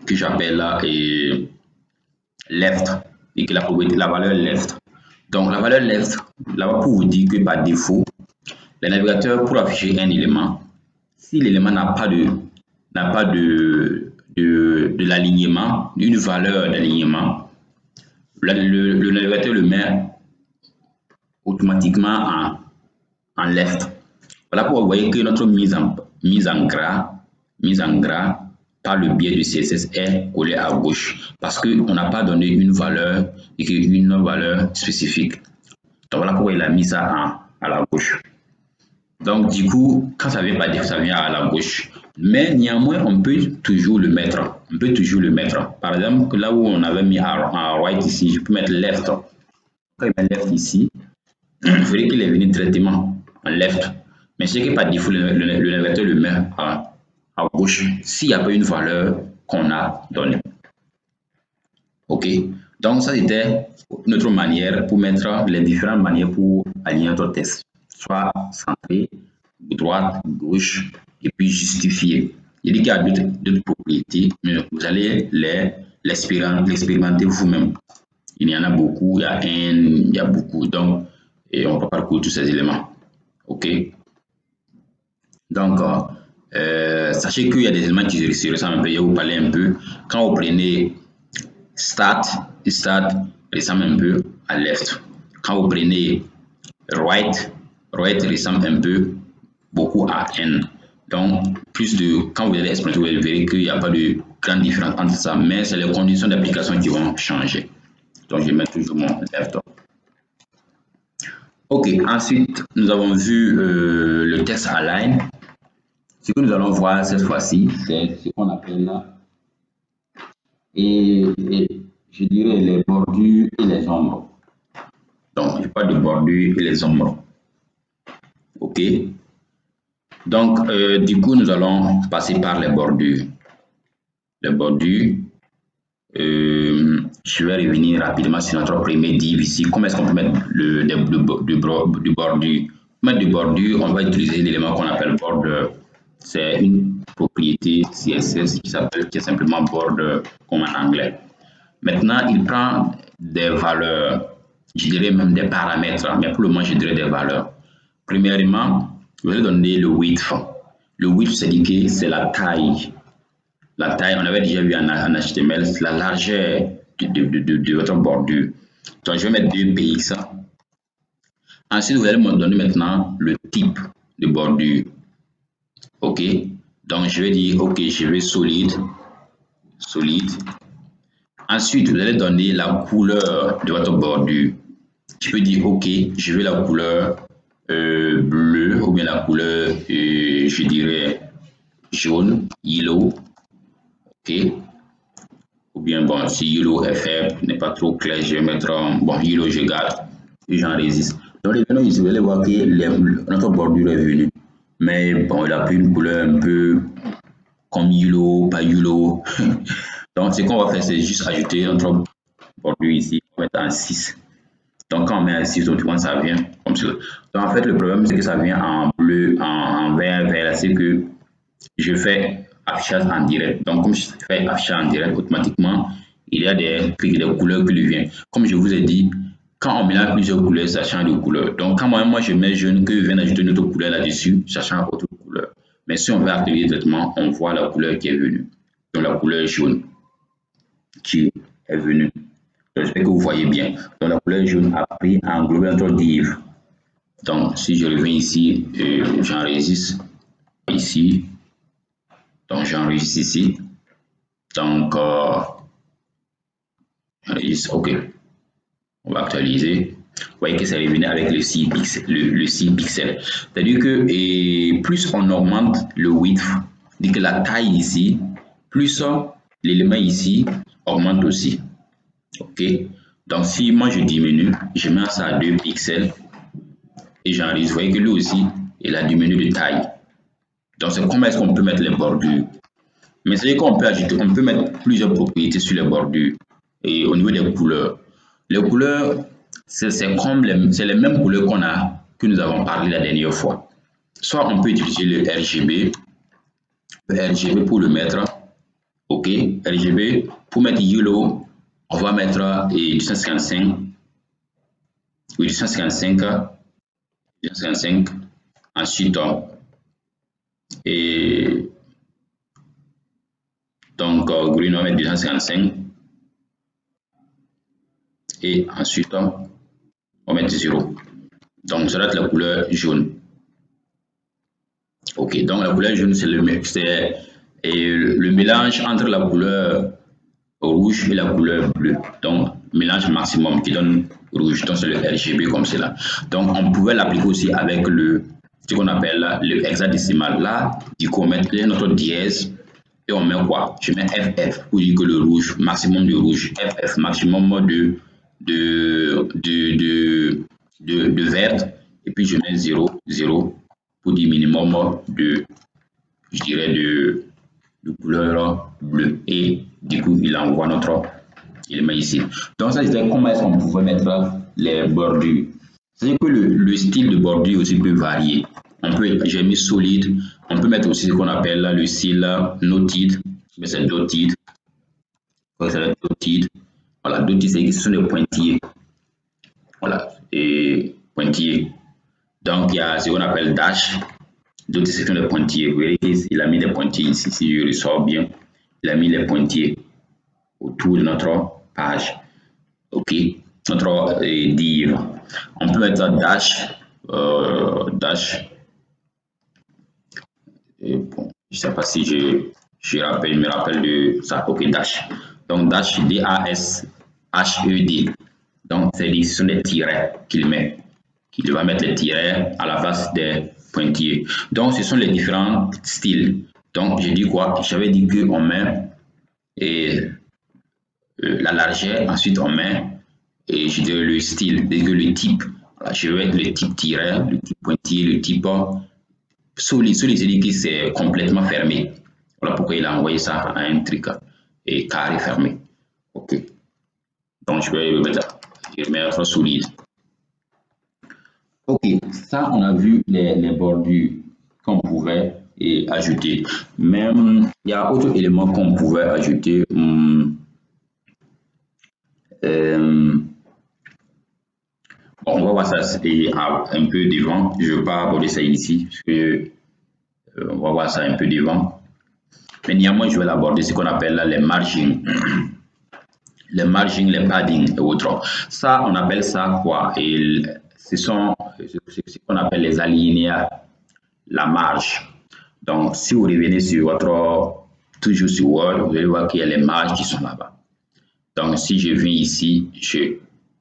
que j'appelle là et left, et que la valeur left. Donc la valeur left, là-bas pour vous dire que par défaut, le navigateur pour afficher un élément, si l'élément n'a pas de l'alignement, une valeur d'alignement, le navigateur le met automatiquement en left. Voilà pourquoi vous voyez que notre mise en gras par le biais du CSS est collée à gauche parce qu'on n'a pas donné une valeur et une valeur spécifique. Donc voilà pourquoi il a mis ça à la gauche. Donc du coup, quand ça vient par défaut, ça vient à la gauche. Mais néanmoins, on peut toujours le mettre. On peut toujours le mettre. Par exemple, là où on avait mis en right ici, je peux mettre left. Quand il met left ici, vous verrez qu'il est venu directement en left. Mais c'est que par défaut, le navigateur le met à gauche s'il n'y a pas une valeur qu'on a donnée. OK. Donc, ça, c'était une autre manière pour mettre les différentes manières pour aligner notre test. Soit centré, droite, gauche, et puis justifier. Il dit qu'il y a d'autres propriétés, mais vous allez l'expérimenter vous-même. Il y en a beaucoup, il y a beaucoup. Donc, et on va parcourir tous ces éléments. OK. Donc, sachez qu'il y a des éléments qui se ressemblent un peu. Je vais vous parler un peu. Quand vous prenez start ressemble un peu à left. Quand vous prenez right ressemble un peu beaucoup à n. Donc, quand vous allez exploiter, vous verrez qu'il n'y a pas de grande différence entre ça, mais c'est les conditions d'application qui vont changer. Donc, je mets toujours mon left. Ok, ensuite, nous avons vu le test align. Ce que nous allons voir cette fois-ci, c'est ce qu'on appelle là, et je dirais les bordures et les ombres. Donc, je parle de bordures et les ombres. Ok. Donc, du coup, nous allons passer par les bordures. Les bordures, je vais revenir rapidement sur notre premier div ici. Comment est-ce qu'on peut mettre du bordure? Pour mettre du bordure, on va utiliser l'élément qu'on appelle border. C'est une propriété CSS qui est simplement border comme en anglais. Maintenant, il prend des valeurs, je dirais même des paramètres, mais pour le moment, je dirais des valeurs. Premièrement, vous allez donner le width. Le width, c'est-à-dire que c'est la taille. La taille, on avait déjà vu en HTML, c'est la largeur de votre bordure. Donc, je vais mettre 2 px. Ensuite, vous allez me donner maintenant le type de bordure. OK. Donc, je vais dire, OK, je vais solide. Ensuite, vous allez donner la couleur de votre bordure. Je peux dire, OK, je veux la couleur bleue ou bien la couleur, je dirais, jaune, yellow. OK. Ou bien, bon, si yellow FR n'est pas trop clair, je vais mettre, bon, yellow, je garde et j'enregistre. Donc, maintenant, ici, vous allez voir que notre bordure est venue. Mais bon, il a pris une couleur un peu comme yellow, pas yellow. Donc, ce qu'on va faire, c'est juste ajouter notre bordure ici, on va mettre en 6. Donc, quand on met un 6, automatiquement, ça vient comme ça. Donc, en fait, le problème, c'est que ça vient en bleu, en vert, c'est que je fais affichage en direct. Donc, comme je fais affichage en direct, automatiquement, il y a des couleurs qui lui viennent. Comme je vous ai dit, quand on mélange plusieurs couleurs, ça change de couleur. Donc, quand moi je mets jaune, que je viens d'ajouter une autre couleur là-dessus, ça change autre couleur. Mais si on veut activer directement, on voit la couleur qui est venue. Donc, la couleur jaune qui est venue. J'espère que vous voyez bien. Donc, la couleur jaune a pris en englobé notre div. Donc, si je reviens ici, j'enregistre ici. Donc, j'enregistre ici. Donc, j'enregistre. OK. On va actualiser. Vous voyez que c'est revenu avec le 6 pixels. Le 6 pixels. C'est-à-dire que et plus on augmente le width, dit que la taille ici, plus l'élément ici augmente aussi. OK. Donc, si moi je diminue, je mets ça à 2 pixels et j'enregistre. Vous voyez que lui aussi, il a diminué de taille. Donc, c'est comment est-ce qu'on peut mettre les bordures. Mais c'est qu'on peut ajouter, on peut mettre plusieurs propriétés sur les bordures. Et au niveau des couleurs, les couleurs, c'est les mêmes couleurs que nous avons parlé la dernière fois. Soit on peut utiliser le RGB pour le mettre. OK, RGB pour mettre yellow, on va mettre 255. Oui, 255. Ensuite, et donc green, on va mettre 255. Et ensuite, on va mettre 0. Donc, ça va être la couleur jaune. OK, donc la couleur jaune, c'est le mélange entre la couleur rouge et la couleur bleue. Donc, mélange maximum qui donne rouge. Donc, c'est le RGB comme cela. Donc, on pouvait l'appliquer aussi avec ce qu'on appelle le hexadécimal. Là, du coup, on met notre dièse et on met quoi? Je mets FF pour dire que le rouge, maximum de rouge. FF, maximum de vert. Et puis, je mets 0, 0 pour dire minimum je dirais, de couleur bleue. Et du coup, il envoie notre élément ici. Donc, ça, c'est comment est-ce qu'on pouvait mettre les bordures. C'est que le style de bordure aussi peut varier. J'ai mis solide. On peut mettre aussi ce qu'on appelle le style noted. Mais c'est dotted. C'est dotted. Voilà, dotted, ce sont des pointillés. Voilà, et pointillés. Donc, il y a ce qu'on appelle dash. D'autres, ce sont des pointillés. Vous voyez qu'il a mis des pointillés ici. Si je ressors bien, il a mis les pointillés autour de notre page. OK. Notre div. On peut mettre dash. Dash. Et bon, je ne sais pas si je me rappelle de ça. OK, dash. Donc, dash, D-A-S-H-E-D. Donc, ce sont des tirets qu'il met. Il va mettre les tirets à la place des pointillés. Donc, ce sont les différents styles. Donc, j'ai dit quoi? J'avais dit qu'on met la largeur, ensuite on met je dirais le style, le type. Voilà, je vais mettre le type tiret, le type pointillé, le type solide. Solide, c'est-à-dire que c'est complètement fermé. Voilà pourquoi il a envoyé ça à un truc et carré fermé. OK. Donc, je vais mettre solide. OK, ça, on a vu les bordures qu'on pouvait ajouter. Même, il y a autre élément qu'on pouvait ajouter. On va voir ça un peu devant. Je ne veux pas aborder ça ici, parce que on va voir ça un peu devant. Mais néanmoins, je vais l'aborder, ce qu'on appelle là, les margins. Les margins, les paddings et autres. Ça, on appelle ça quoi? Et ce sont ce qu'on appelle les alinéas, la marge. Donc, si vous revenez sur toujours sur Word, vous allez voir qu'il y a les marges qui sont là-bas. Donc, si je viens ici, je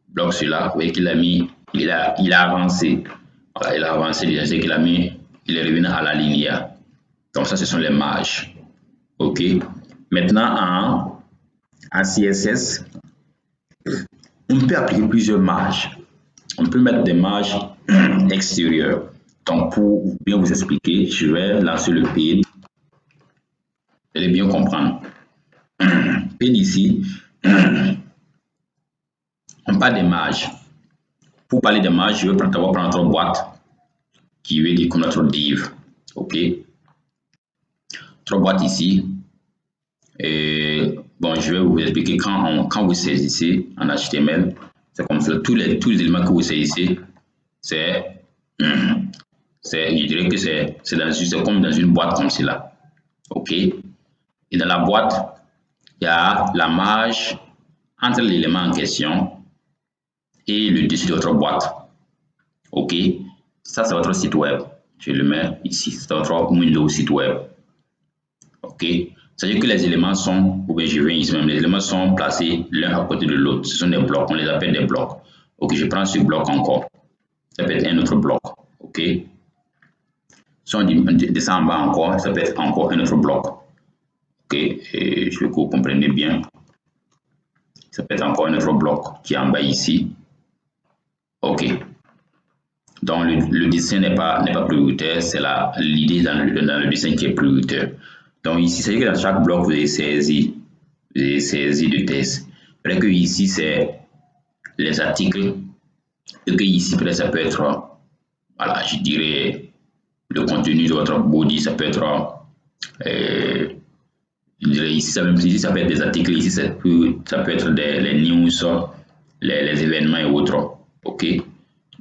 bloque cela, vous voyez qu'il a mis, il a avancé. Voilà, il a avancé déjà, c'est qu'il a mis, il est revenu à l'alinéa. Donc, ça, ce sont les marges. OK. Maintenant, en CSS, on peut appliquer plusieurs marges. On peut mettre des marges extérieures. Donc, pour bien vous expliquer, je vais lancer le PIN. Vous allez bien comprendre. PIN ici, on parle des marges. Pour parler des marges, je vais d'abord prendre notre boîte qui veut dire comme notre div. OK. Notre boîte ici. Et bon, je vais vous expliquer quand vous saisissez en HTML, c'est comme ça. Tous les éléments que vous saisissez, je dirais que c'est comme dans une boîte comme cela. OK. Et dans la boîte, il y a la marge entre l'élément en question et le dessus de votre boîte. OK. Ça, c'est votre site web. Je le mets ici. C'est votre Windows site web. OK. C'est-à-dire que les éléments sont, ou bien je viens ici même, les éléments sont placés l'un à côté de l'autre. Ce sont des blocs, on les appelle des blocs. OK, je prends ce bloc encore. Ça peut être un autre bloc. OK. Si on descend en bas encore, ça peut être encore un autre bloc. OK, et je veux que vous compreniez bien. Ça peut être encore un autre bloc qui est en bas ici. OK. Donc, le dessin n'est pas prioritaire, c'est l'idée dans le dessin qui est prioritaire. Donc, ici, c'est que dans chaque bloc, vous avez saisi de texte. Peut-être que ici, c'est les articles. Et que ici, peut-être, ça peut être, voilà, je dirais, le contenu de votre body, ça peut être, je dirais ici, ça peut être des articles, ici, ça peut être les news, les événements et autres. OK.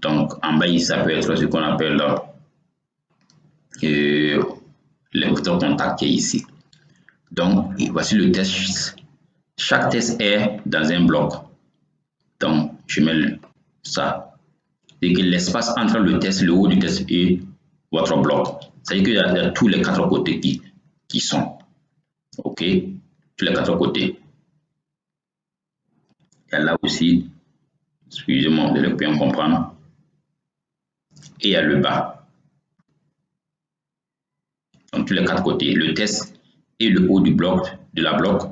Donc, en bas, ici, ça peut être ce qu'on appelle votre contact qui est ici. Donc, voici le test. Chaque test est dans un bloc. Donc, je mets ça. C'est que l'espace entre le test, le haut du test et votre bloc. C'est-à-dire qu'il y a tous les quatre côtés qui sont. OK? Tous les quatre côtés. Il y a là aussi, excusez-moi, vous allez bien comprendre. Et il y a le bas. Donc, tous les quatre côtés. Le test et le haut du bloc, de la bloc,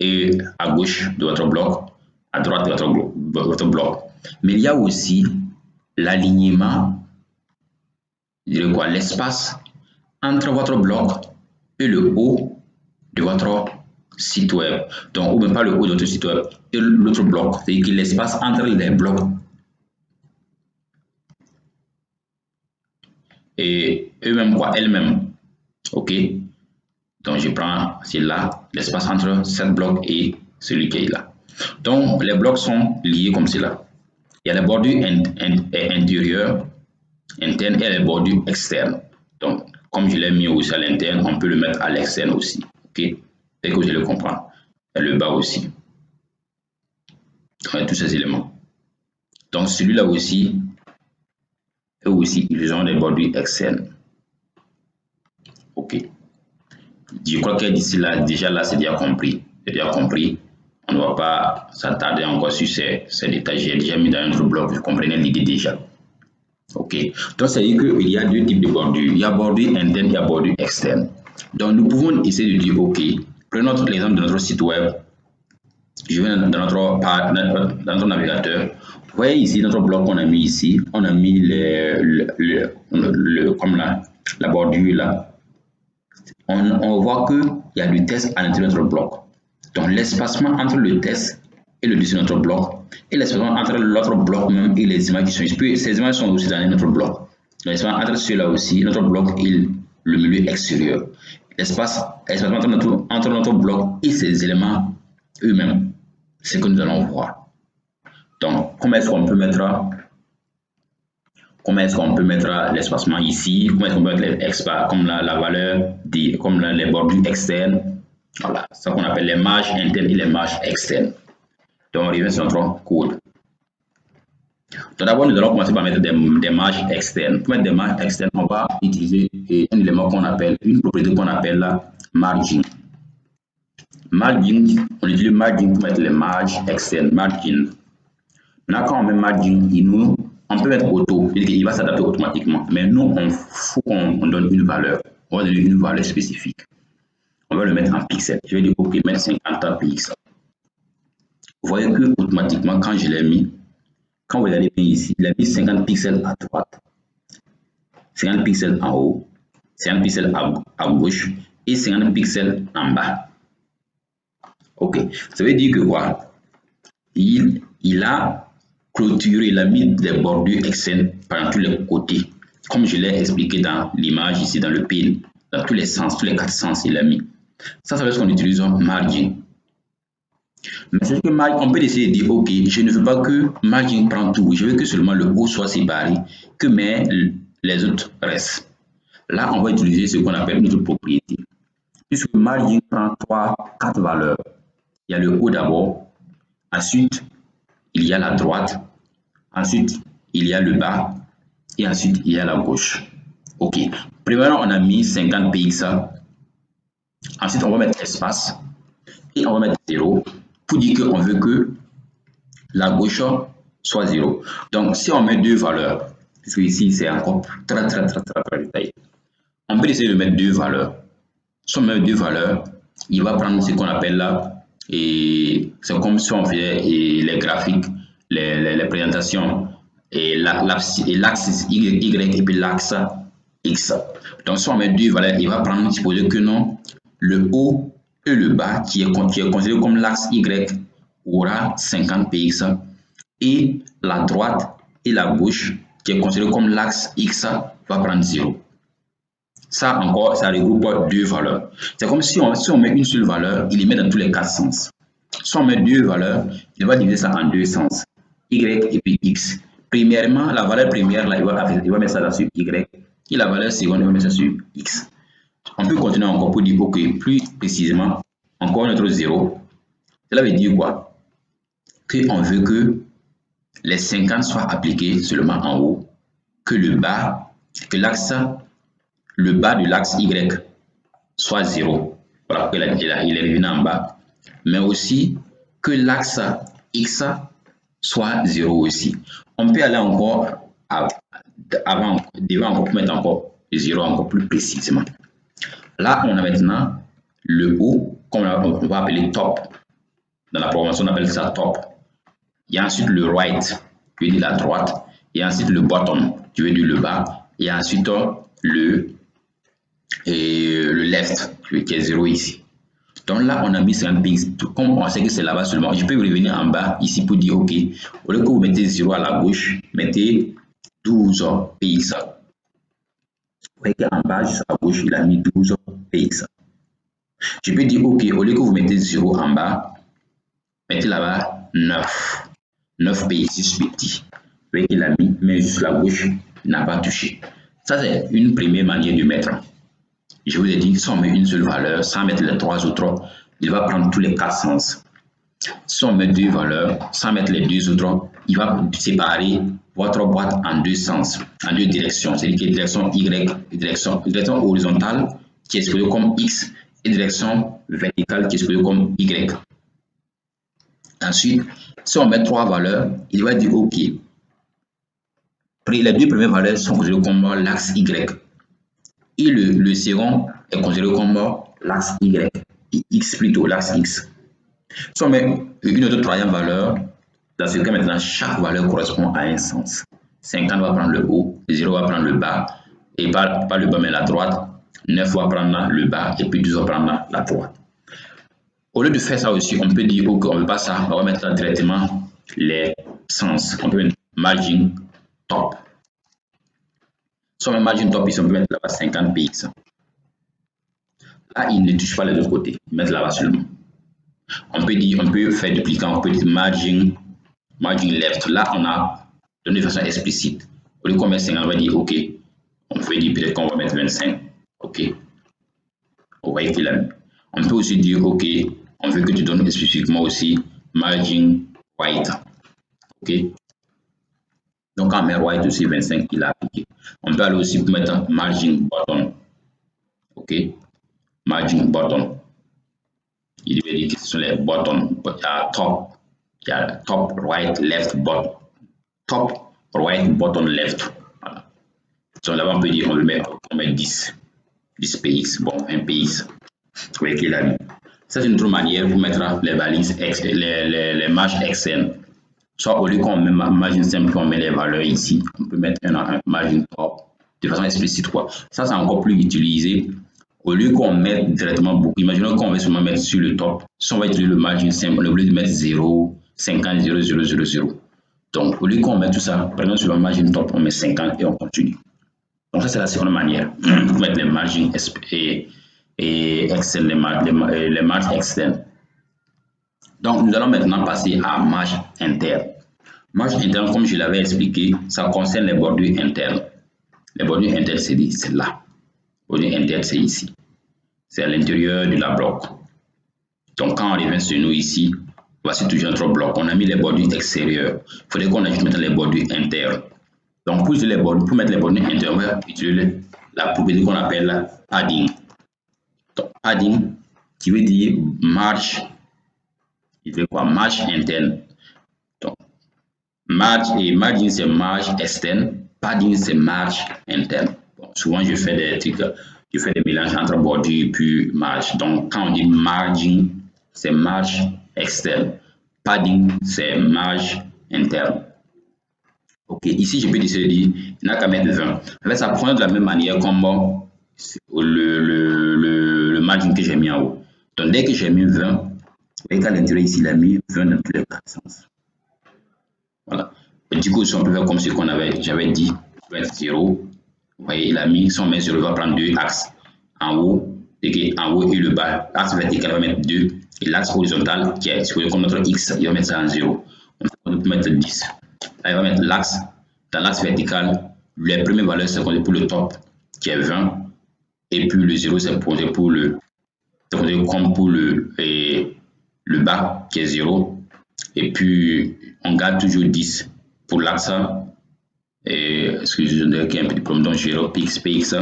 et à gauche de votre bloc, à droite de votre bloc. Mais il y a aussi l'alignement, l'espace entre votre bloc et le haut de votre site web. Donc, ou même pas le haut de votre site web et l'autre bloc, c'est-à-dire que l'espace entre les blocs et eux-mêmes, elles-mêmes. OK? Donc, je prends celle-là, l'espace entre cette bloc et celui qui est là. Donc, les blocs sont liés comme cela. Il y a les bordures intérieures, internes et les bordures externes. Donc, comme je l'ai mis aussi à l'interne, on peut le mettre à l'externe aussi. OK? Dès que vous allez le comprendre. Et le bas aussi. Donc, il y a tous ces éléments. Donc, celui-là aussi, eux aussi, ils ont des bordures externes. OK. Je crois que d'ici là, déjà là, c'est déjà compris. C'est déjà compris. On ne va pas s'attarder encore sur ces détails. J'ai déjà mis dans un autre bloc, vous comprenez l'idée déjà. OK. Donc, ça veut dire qu'il y a deux types de bordures. Il y a bordure interne, il y a bordure externe. Donc, nous pouvons essayer de dire, OK, prenons l'exemple de notre site web. Je vais dans notre navigateur. Vous voyez ici, notre bloc qu'on a mis ici, on a mis comme la bordure là. On voit qu'il y a du test à l'intérieur de notre bloc. Donc, l'espacement entre le test et le dessus de notre bloc, et l'espacement entre l'autre bloc même et les images qui sont ici. Ces images sont aussi dans notre bloc. L'espacement entre ceux-là aussi, notre bloc et le milieu extérieur. L'espacement entre notre bloc et ces éléments eux-mêmes, c'est ce que nous allons voir. Donc, comment est-ce qu'on peut mettre comment est-ce qu'on peut mettre l'espacement ici, comment est-ce qu'on peut mettre comme la valeur, comme les bordures externes. Voilà, ça qu'on appelle les marges internes et les marges externes. Donc, on revient sur notre code. Donc, d'abord, nous allons commencer par mettre des marges externes. Pour mettre des marges externes, on va utiliser un élément qu'on appelle, une propriété qu'on appelle la margin. Margin, on utilise margin pour mettre les marges externes, margin. Maintenant, quand on met margin, on peut mettre auto, il va s'adapter automatiquement. Mais nous, il faut qu'on donne une valeur. On va donner une valeur spécifique. On va le mettre en pixels. Je vais dire, OK, mettre 50 pixels. Vous voyez que automatiquement, quand je l'ai mis, quand vous allez bien ici, il a mis 50 pixels à droite, 50 pixels en haut, 50 pixels à gauche et 50 pixels en bas. OK. Ça veut dire que quoi? Il a clôturé, il a mis des bordures externes par tous les côtés. Comme je l'ai expliqué dans l'image ici, dans le pin, dans tous les sens, tous les 4 sens, il a mis. Ça veut dire qu'on utilise un margin. Mais c'est que on peut essayer de dire, OK, je ne veux pas que margin prenne tout, je veux que seulement le haut soit séparé, que les autres restent. Là, on va utiliser ce qu'on appelle une autre propriété. Puisque margin prend 4 valeurs. Il y a le haut d'abord, ensuite, il y a la droite, ensuite, il y a le bas, et ensuite, il y a la gauche. OK. Premièrement, on a mis 50 pixels. Ensuite, on va mettre espace et on va mettre 0 pour dire qu'on veut que la gauche soit 0. Donc, si on met deux valeurs, puisque ici, c'est encore très détaillé, on peut essayer de mettre deux valeurs. Si on met deux valeurs, il va prendre ce qu'on appelle là, et c'est comme si on faisait les graphiques, les présentations, et l'axe Y et puis l'axe X. Donc, si on met deux valeurs, il va prendre, supposer que non, le haut et le bas, qui est considéré comme l'axe Y, aura 50 px, et la droite et la gauche, qui est considéré comme l'axe X, va prendre 0. Ça encore, ça regroupe deux valeurs. C'est comme si on met une seule valeur, il les met dans tous les 4 sens. Si on met deux valeurs, il va diviser ça en deux sens, Y et puis X. Premièrement, la valeur première, là, il va mettre ça là sur Y, et la valeur seconde, il va mettre ça sur X. On peut continuer encore pour dire, OK, plus précisément, encore notre 0. Cela veut dire quoi? Qu'on veut que les 50 soient appliqués seulement en haut, que le bas de l'axe Y soit 0. Voilà, il est revenu en bas. Mais aussi que l'axe X soit 0 aussi. On peut aller encore devant encore pour mettre encore 0 encore plus précisément. Là, on a maintenant le haut, qu'on va appeler top. Dans la programmation, on appelle ça top. Il y a ensuite le right, qui veut dire la droite. Et ensuite le bottom, qui veut dire le bas. Et ensuite le left, qui est 0 ici. Donc là, on a mis 50 pixels. Comme on sait que c'est là-bas seulement, je peux revenir en bas ici pour dire, OK, au lieu que vous mettez 0 à la gauche, mettez 12 pixels. Vous voyez qu'en bas, juste à gauche, il a mis 12 pixels. Je peux dire, OK, au lieu que vous mettez 0 en bas, mettez là-bas 9. 9 pixels petit. Vous voyez qu'il a mis, mais juste la gauche, il n'a pas touché. Ça, c'est une première manière de mettre. Je vous ai dit, si on met une seule valeur, sans mettre les 3 autres, il va prendre tous les 4 sens. Si on met deux valeurs, sans mettre les deux autres, il va séparer votre boîte en deux sens, en deux directions. C'est-à-dire que direction Y, direction horizontale, qui est exprimée comme X, et direction verticale, qui est exprimée comme Y. Ensuite, si on met 3 valeurs, il va dire OK. Les deux premières valeurs sont considérées comme l'axe Y. Et le second est considéré comme l'axe Y, et X plutôt, l'axe X. Si on met une autre troisième valeur, dans ce cas maintenant, chaque valeur correspond à un sens. 50 va prendre le haut, 0 va prendre le bas, et pas le bas mais la droite, 9 va prendre le bas, et puis 12 va prendre la droite. Au lieu de faire ça aussi, on peut dire OK, on ne veut pas ça, on va mettre là directement les sens. On peut mettre margin top. Si on met margin top ici, on peut mettre là-bas 50 px. Là, il ne touche pas les autres côtés, il met là-bas seulement. On peut faire duplicant, on peut dire margin left. Là, on a donné de façon explicite Au lieu qu'on met 50, on va dire OK. On peut dire peut-être qu'on va mettre 25. OK. Vous voyez qu'il a mis. On peut aussi dire OK. On veut que tu donnes spécifiquement aussi margin right. OK. Donc, en met right aussi 25, il a appliqué. On peut aller aussi mettre margin bottom. OK. Margin bottom. Il veut dire que ce sont les bottom. Il y a top. Il y a top, right, left, bottom. Top, right, bottom, left. Voilà. Donc là-bas, on peut dire, on met 10. 10 px. Bon, 1 px. Vous voyez qu'il a mis. Ça, c'est une autre manière pour mettre les balises, les marges externes. Soit au lieu qu'on met margin simple, on met les valeurs ici, on peut mettre un margin top de façon explicite, quoi. Ça, c'est encore plus utilisé. Au lieu qu'on mette directement beaucoup, imaginons qu'on va seulement mettre sur le top. Si on va utiliser le margin simple, on est obligé de mettre 0, 50, 0, 0, 0, 0. Donc, au lieu qu'on met tout ça, par exemple, sur le margin top, on met 50 et on continue. Donc, ça, c'est la seconde manière pour mettre les margins et externes, les marges externes. Donc, nous allons maintenant passer à marge interne. Marge interne, comme je l'avais expliqué, ça concerne les bordures internes. Les bordures internes, c'est là. Bordure interne, c'est ici. C'est à l'intérieur de la bloc. Donc, quand on revient sur nous ici, voici toujours notre bloc. On a mis les bordures extérieures. Il faudrait qu'on ajoute maintenant les bordures internes. Donc, pour mettre les bordures internes, on va utiliser la propriété qu'on appelle padding. Donc, padding, qui veut dire marge. Il veut quoi? Marge interne. Donc, margin, c'est marge externe. Padding, c'est marge interne. Bon, souvent, je fais des trucs, je fais des mélanges entre bordure et puis marge. Donc, quand on dit margin, c'est marge externe. Padding, c'est marge interne. Ok, ici, je peux décider de dire, il n'a qu'à mettre 20. Là, ça prend de la même manière comme le margin que j'ai mis en haut. Donc, dès que j'ai mis 20, vous voyez qu'à l'intérieur, ici, il a mis 20 dans tous les quatre sens. Voilà. Et du coup, si on peut faire comme ce qu'on avait, j'avais dit, ça va être 0. Vous voyez, il a mis, si on met 0, il va prendre deux axes. En haut et le bas. L'axe vertical va mettre 2. Et l'axe horizontal, qui est supposé comme notre X, il va mettre ça en 0. On peut mettre 10. Là, il va mettre l'axe. Dans l'axe vertical, les premières valeurs, c'est pour le top, qui est 20. Et puis le 0, c'est pour comme pour le bas, qui est 0. Et puis, on garde toujours 10 pour l'axe. Excusez-moi, qu'il y a un petit problème. Donc, je vais PX.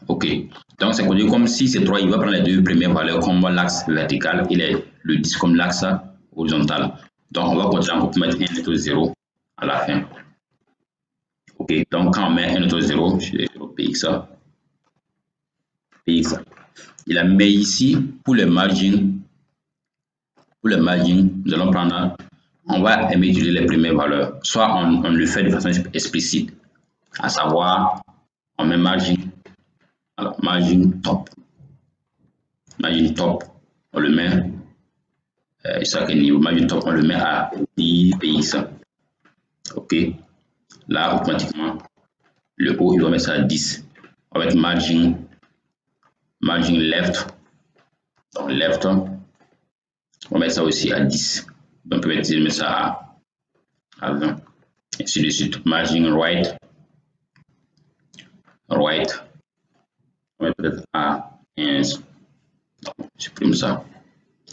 OK. Donc, c'est comme si c'est 3, il va prendre les deux premières valeurs comme l'axe vertical et le 10 comme l'axe horizontal. Donc, on va continuer pour mettre un autre 0 à la fin. OK. Donc, quand on met un autre 0, je vais PX. Il a mis ici pour les margins. Pour les margins, nous allons prendre, on va utiliser les premières valeurs. Soit on le fait de façon explicite, à savoir, on met margin. Alors, margin top. Margin top, on le met, chaque niveau, margin top, on le met à 10 px. OK. Là, automatiquement, le haut, il va mettre ça à 10. On va mettre margin left. Donc, left, on va mettre ça aussi à 10. Donc, on peut mettre ça à 20. Ainsi de suite. Margin right. Right. On va mettre à 15. Donc, je supprime ça.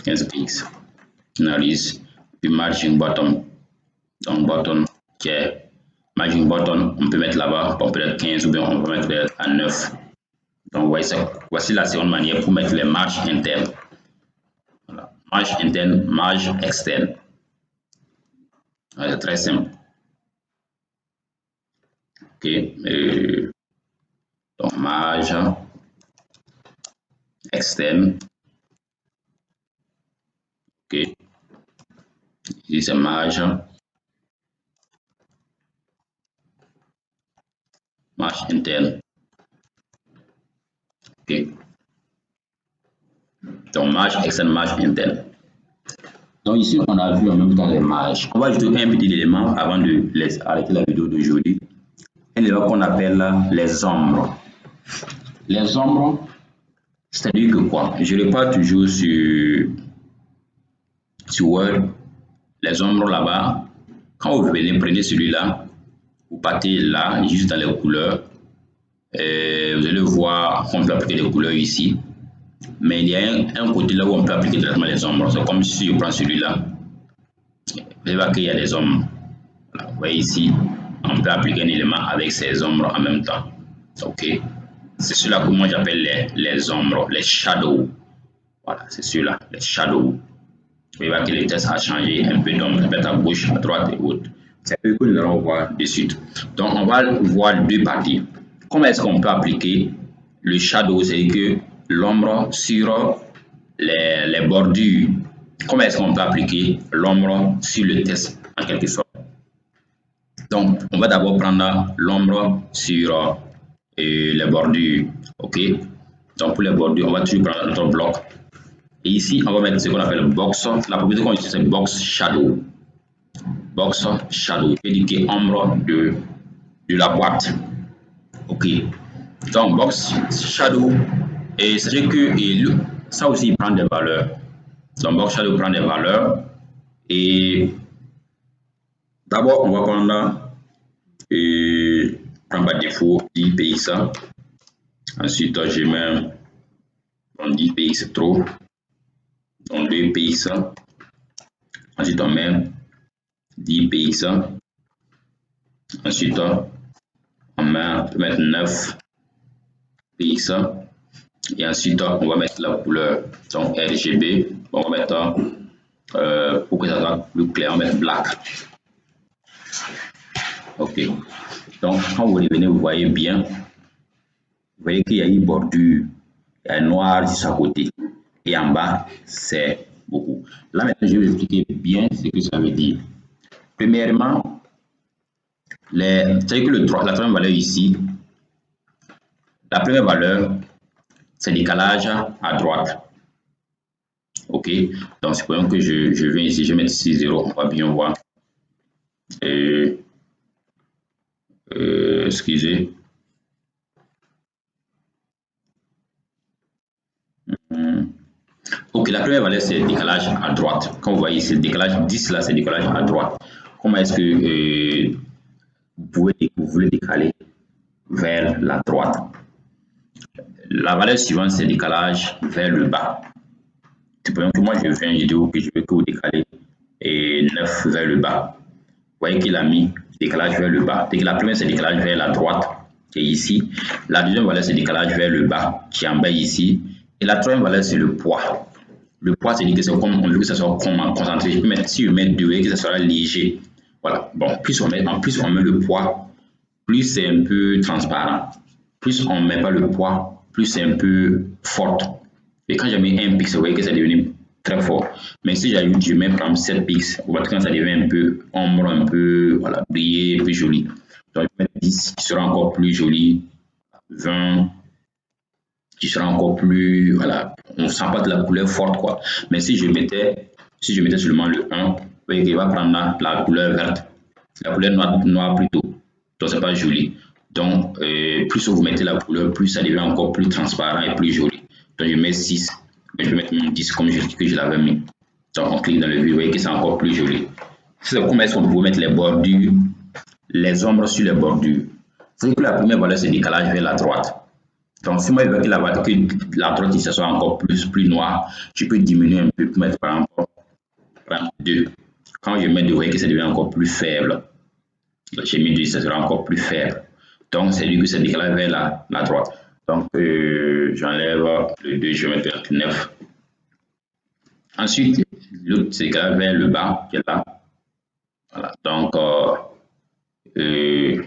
15 px. Finalise. Puis margin bottom. Donc, bottom qui est margin bottom, on peut mettre là-bas, on peut mettre 15 ou bien on peut mettre à 9. Donc, voici la seconde manière pour mettre les marges internes. Voilà. Marge interne, marge externe. C'est très simple. OK. Donc, marge externe. OK. Ici, c'est marge interne. OK. Donc, marge externe, marge interne. Donc, ici, on a vu en même temps les marges. On va ajouter un petit élément avant de arrêter la vidéo d'aujourd'hui. Un élément qu'on appelle les ombres. Les ombres, c'est-à-dire que quoi? Je repars toujours sur Word. Les ombres là-bas, Quand vous venez, prenez celui-là, vous partez là, juste dans les couleurs. Vous allez voir qu'on peut appliquer des couleurs ici. Mais il y a un côté là où on peut appliquer directement les ombres. C'est comme si je prends celui-là. Vous allez voir qu'il y a des ombres. Voilà, vous voyez ici, on peut appliquer un élément avec ces ombres en même temps. Ok. C'est cela que moi j'appelle les ombres, les shadows. Voilà, c'est ceux-là, les shadows. Vous voyez voir que le texte a changé un peu d'ombre, peut-être à gauche, à droite et autres. C'est eux que nous allons voir de suite. Donc, on va voir deux parties. Comment est-ce qu'on peut appliquer le shadow, c'est que l'ombre sur les bordures. Comment est-ce qu'on peut appliquer l'ombre sur le texte en quelque sorte? Donc, on va d'abord prendre l'ombre sur les bordures. OK? Donc, pour les bordures, on va toujours prendre notre bloc. Et ici, on va mettre ce qu'on appelle box. La propriété qu'on utilise, c'est box shadow. Box shadow, qui indique ombre de la boîte. OK. Donc, box shadow, et c'est que ça aussi, il prend des valeurs. Donc, box shadow prend des valeurs. Et d'abord, on va prendre par défaut 10 px. Ensuite, je mets 10 px trop. Donc 2 px. Ensuite, on met 10 px. Ensuite, on peut mettre 9 px. Et ensuite, on va mettre la couleur, donc RGB. On va mettre, pour que ça soit plus clair, on va mettre black. Ok. Donc, quand vous revenez, vous voyez bien. Vous voyez qu'il y a une bordure, il y a un noir juste à côté. Et en bas, c'est beaucoup. Là, maintenant, je vais vous expliquer bien ce que ça veut dire. Premièrement, c'est que la troisième valeur ici, la première valeur, c'est décalage à droite. Ok, donc supposons que je viens ici, je vais mettre ici 0, on va bien voir. Excusez. Ok, la première valeur c'est décalage à droite. Comme vous voyez, c'est décalage 10 là, c'est décalage à droite. Comment est-ce que vous voulez décaler vers la droite? La valeur suivante, c'est décalage vers le bas. Supposons que moi je viens, je dis que je veux que vous décalez et 9 vers le bas. Vous voyez qu'il a mis décalage vers le bas. La première, c'est décalage vers la droite, qui est ici. La deuxième valeur, c'est décalage vers le bas, qui est en bas ici. Et la troisième valeur, c'est le poids. Le poids, c'est dit que c'est comme on veut que ça soit concentré. Si je mets 2, vous voyez que ça sera léger. Voilà. Bon, plus on met le poids, plus c'est un peu transparent. Plus on ne met pas le poids, plus c'est un peu fort. Et quand j'ai mis 1 pixel, vous voyez que c'est devenu très fort. Mais si j'ajoute, je mets par exemple 7 pixels, vous voyez quand ça devient un peu ombre, un peu voilà, brillé, un peu joli. Donc, je vais mettre 10 qui sera encore plus joli, 20 qui sera encore plus, voilà, on ne sent pas de la couleur forte, quoi. Mais si je mettais seulement le 1, vous voyez qu'il va prendre la couleur verte, la couleur noire plutôt. Donc, c'est pas joli. Donc, plus vous mettez la couleur, plus ça devient encore plus transparent et plus joli. Donc, je mets 6, mais je vais mettre 10 comme je l'avais mis. Donc, on clique dans le vue, vous voyez que c'est encore plus joli. C'est comment est-ce qu'on peut mettre les bordures, les ombres sur les bordures. C'est que la première valeur, c'est décalage vers la droite. Donc, si moi je veux que la droite ici soit encore plus noire, je peux diminuer un peu pour mettre par exemple 2. Quand je mets 2, vous voyez que ça devient encore plus faible. J'ai mis 2, ça sera encore plus faible. Donc, c'est lui que c'est décalé vers la droite. Donc, j'enlève le 2, je vais mettre 9. Ensuite, l'autre, c'est décalé vers le bas, qui est là. Voilà. Donc, je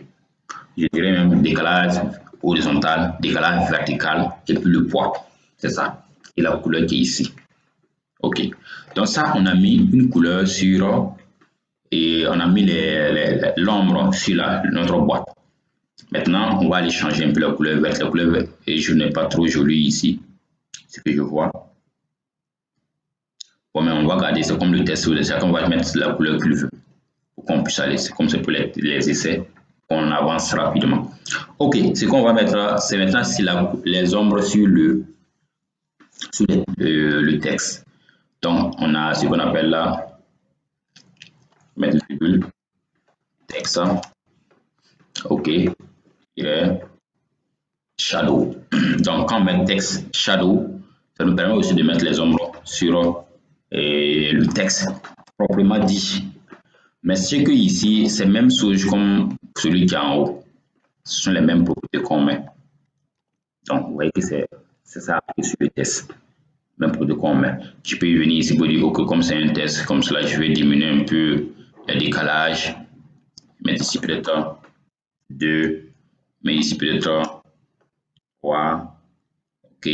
dirais même décalage horizontal, décalage vertical, et puis le poids. C'est ça. Et la couleur qui est ici. OK. Donc, ça, on a mis une couleur sur. Et on a mis l'ombre sur notre boîte. Maintenant, on va aller changer un peu la couleur verte. La couleur verte, et je n'ai pas trop joli ici, ce que je vois. Bon, mais on va garder, c'est comme le test, on va mettre la couleur qu'il veut pour qu'on puisse aller. C'est comme ça pour les essais, qu'on avance rapidement. Ok, ce qu'on va mettre là, c'est maintenant les ombres sur le texte. Donc, on a ce qu'on appelle là, mettre une virgule. texte. OK. Yeah. Shadow. Donc, quand on met texte shadow, ça nous permet aussi de mettre les ombres sur le texte proprement dit. Mais ce que ici, c'est même chose comme celui qui est en haut. Ce sont les mêmes propriétés qu'on met. Donc, vous voyez que c'est ça sur le test. Même propriété qu'on met. Je peux venir ici pour dire, OK, comme c'est un test, comme cela, je vais diminuer un peu le décalage. Mettre ici peut-être 2, mais ici peut-être 3. OK.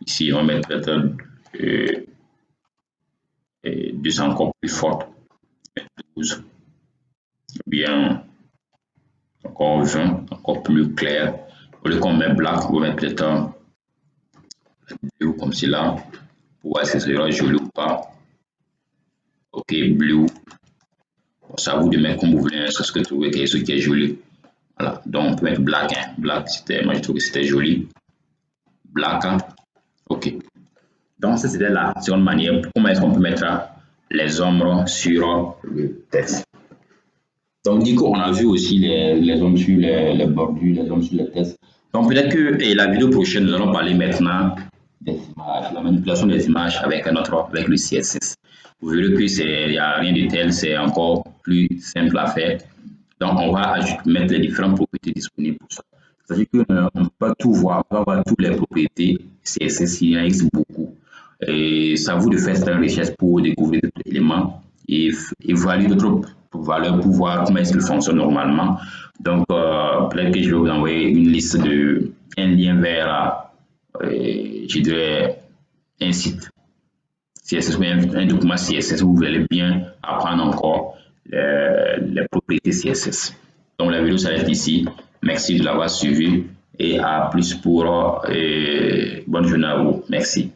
Ici, on va mettre peut-être 2 encore plus forte. 12. Ou bien encore 20, encore plus clair. Au lieu qu'on met black, on va mettre peut-être blue comme cela. Pour voir si ça sera joli ou pas. OK, blue. Bon, ça vous de mettre comme vous voulez, c'est ce que vous trouvez que ce qui est joli. Voilà, donc on peut mettre black. Hein. Black, moi je trouve que c'était joli. Black, hein. OK. Donc, ça c'était la seconde manière. Comment est-ce qu'on peut mettre les ombres sur le texte? Donc, du coup, on a vu aussi les ombres sur les bordures, les ombres sur le texte. Donc, peut-être que la vidéo prochaine, nous allons parler maintenant des images, la manipulation des images avec avec le CSS. Vous verrez qu'il n'y a rien de tel, c'est encore plus simple à faire. Donc, on va mettre les différentes propriétés disponibles pour ça. C'est-à-dire qu'on ne peut pas tout voir, on va voir toutes les propriétés CSS, il y en existe beaucoup. Et ça vous de faire cette recherche pour découvrir d'autres éléments et évaluer d'autres valeurs pour voir comment est-ce qu'il fonctionne normalement. Donc, peut-être que je vais vous envoyer une liste un lien vers, je dirais, un site CSS ou un document CSS où vous allez bien apprendre encore les propriétés CSS. Donc, la vidéo s'arrête ici. Merci de l'avoir suivi et à plus pour bonne journée à vous. Merci.